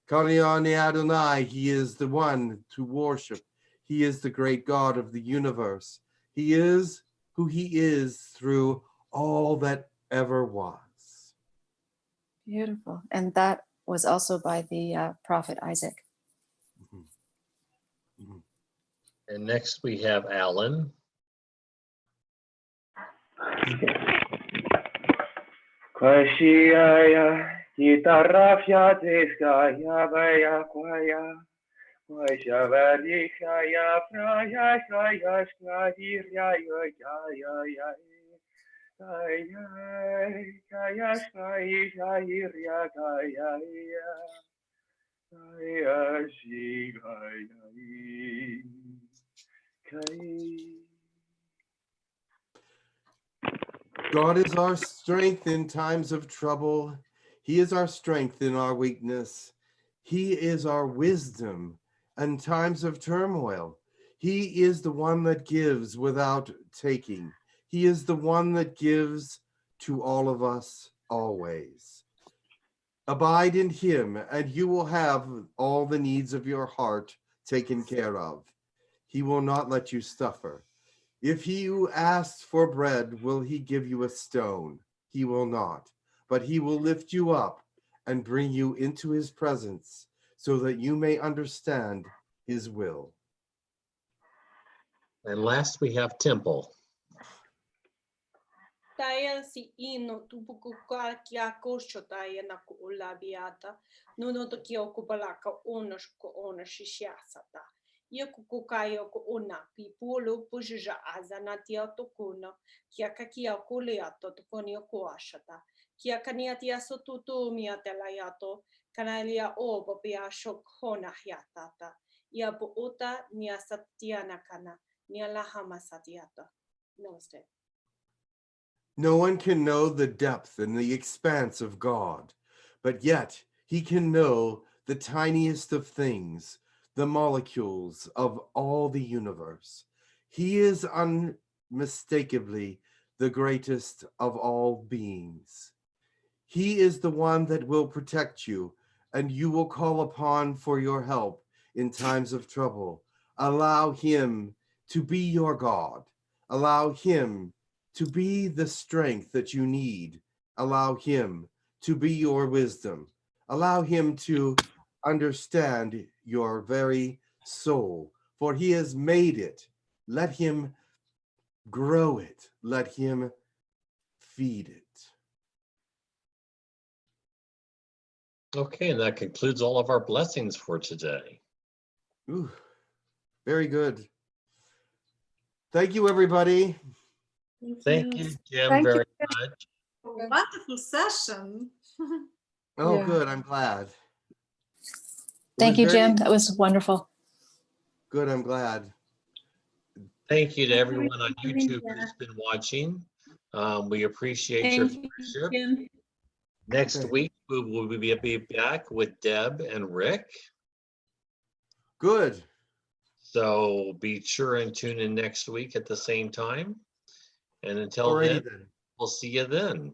Karyani Adonai, he is the one to worship. He is the great God of the universe. He is who he is through all that ever was. Beautiful. And that was also by the prophet Isaac. Mm-hmm. Mm-hmm. And next we have Alan. Kwashia Gitarafia Teskaya Baya Kwaya Kwashavadikaya Praya Kaya Skahiria Yaya Kaya Skahiria Kaya Kaya Kaya. God is our strength in times of trouble. He is our strength in our weakness. He is our wisdom in times of turmoil. He is the one that gives without taking. He is the one that gives to all of us always. Abide in him, and you will have all the needs of your heart taken care of. He will not let you suffer. If you ask for bread, will he give you a stone? He will not, but he will lift you up and bring you into his presence so that you may understand his will. And last we have Temple. Taya si ino tupuku kia kosho taya na ku ulabiata nuno to kio kupalaka onos ko onoshishiasata. Yokukayo ko una pipolo puja azanatia tokuna kia kakia kuleato tokonio koashata kia kaniatia sotutu miatelayato kanalia o bopia shok hona hiatata ia buuta nia satiana kana nia lahama satiata. Namaste. No one can know the depth and the expanse of God, but yet he can know the tiniest of things, the molecules of all the universe. He is unmistakably the greatest of all beings. He is the one that will protect you, and you will call upon for your help in times of trouble. Allow him to be your God. Allow him to be the strength that you need. Allow him to be your wisdom. Allow him to understand your very soul, for he has made it. Let him grow it. Let him feed it. Okay, and that concludes all of our blessings for today. Ooh, very good. Thank you, everybody. Thank you, Jim, Thank you. very much. Wonderful session. Oh, Yeah. good. I'm glad. It Thank was you, very Jim. That was wonderful. Good. I'm glad. Thank you to everyone on YouTube who's been watching. We appreciate your Thank you, viewership. Jim. Next Okay. week, we will be back with Deb and Rick. Good. So be sure and tune in next week at the same time. And until Alrighty then, then. we'll see you then.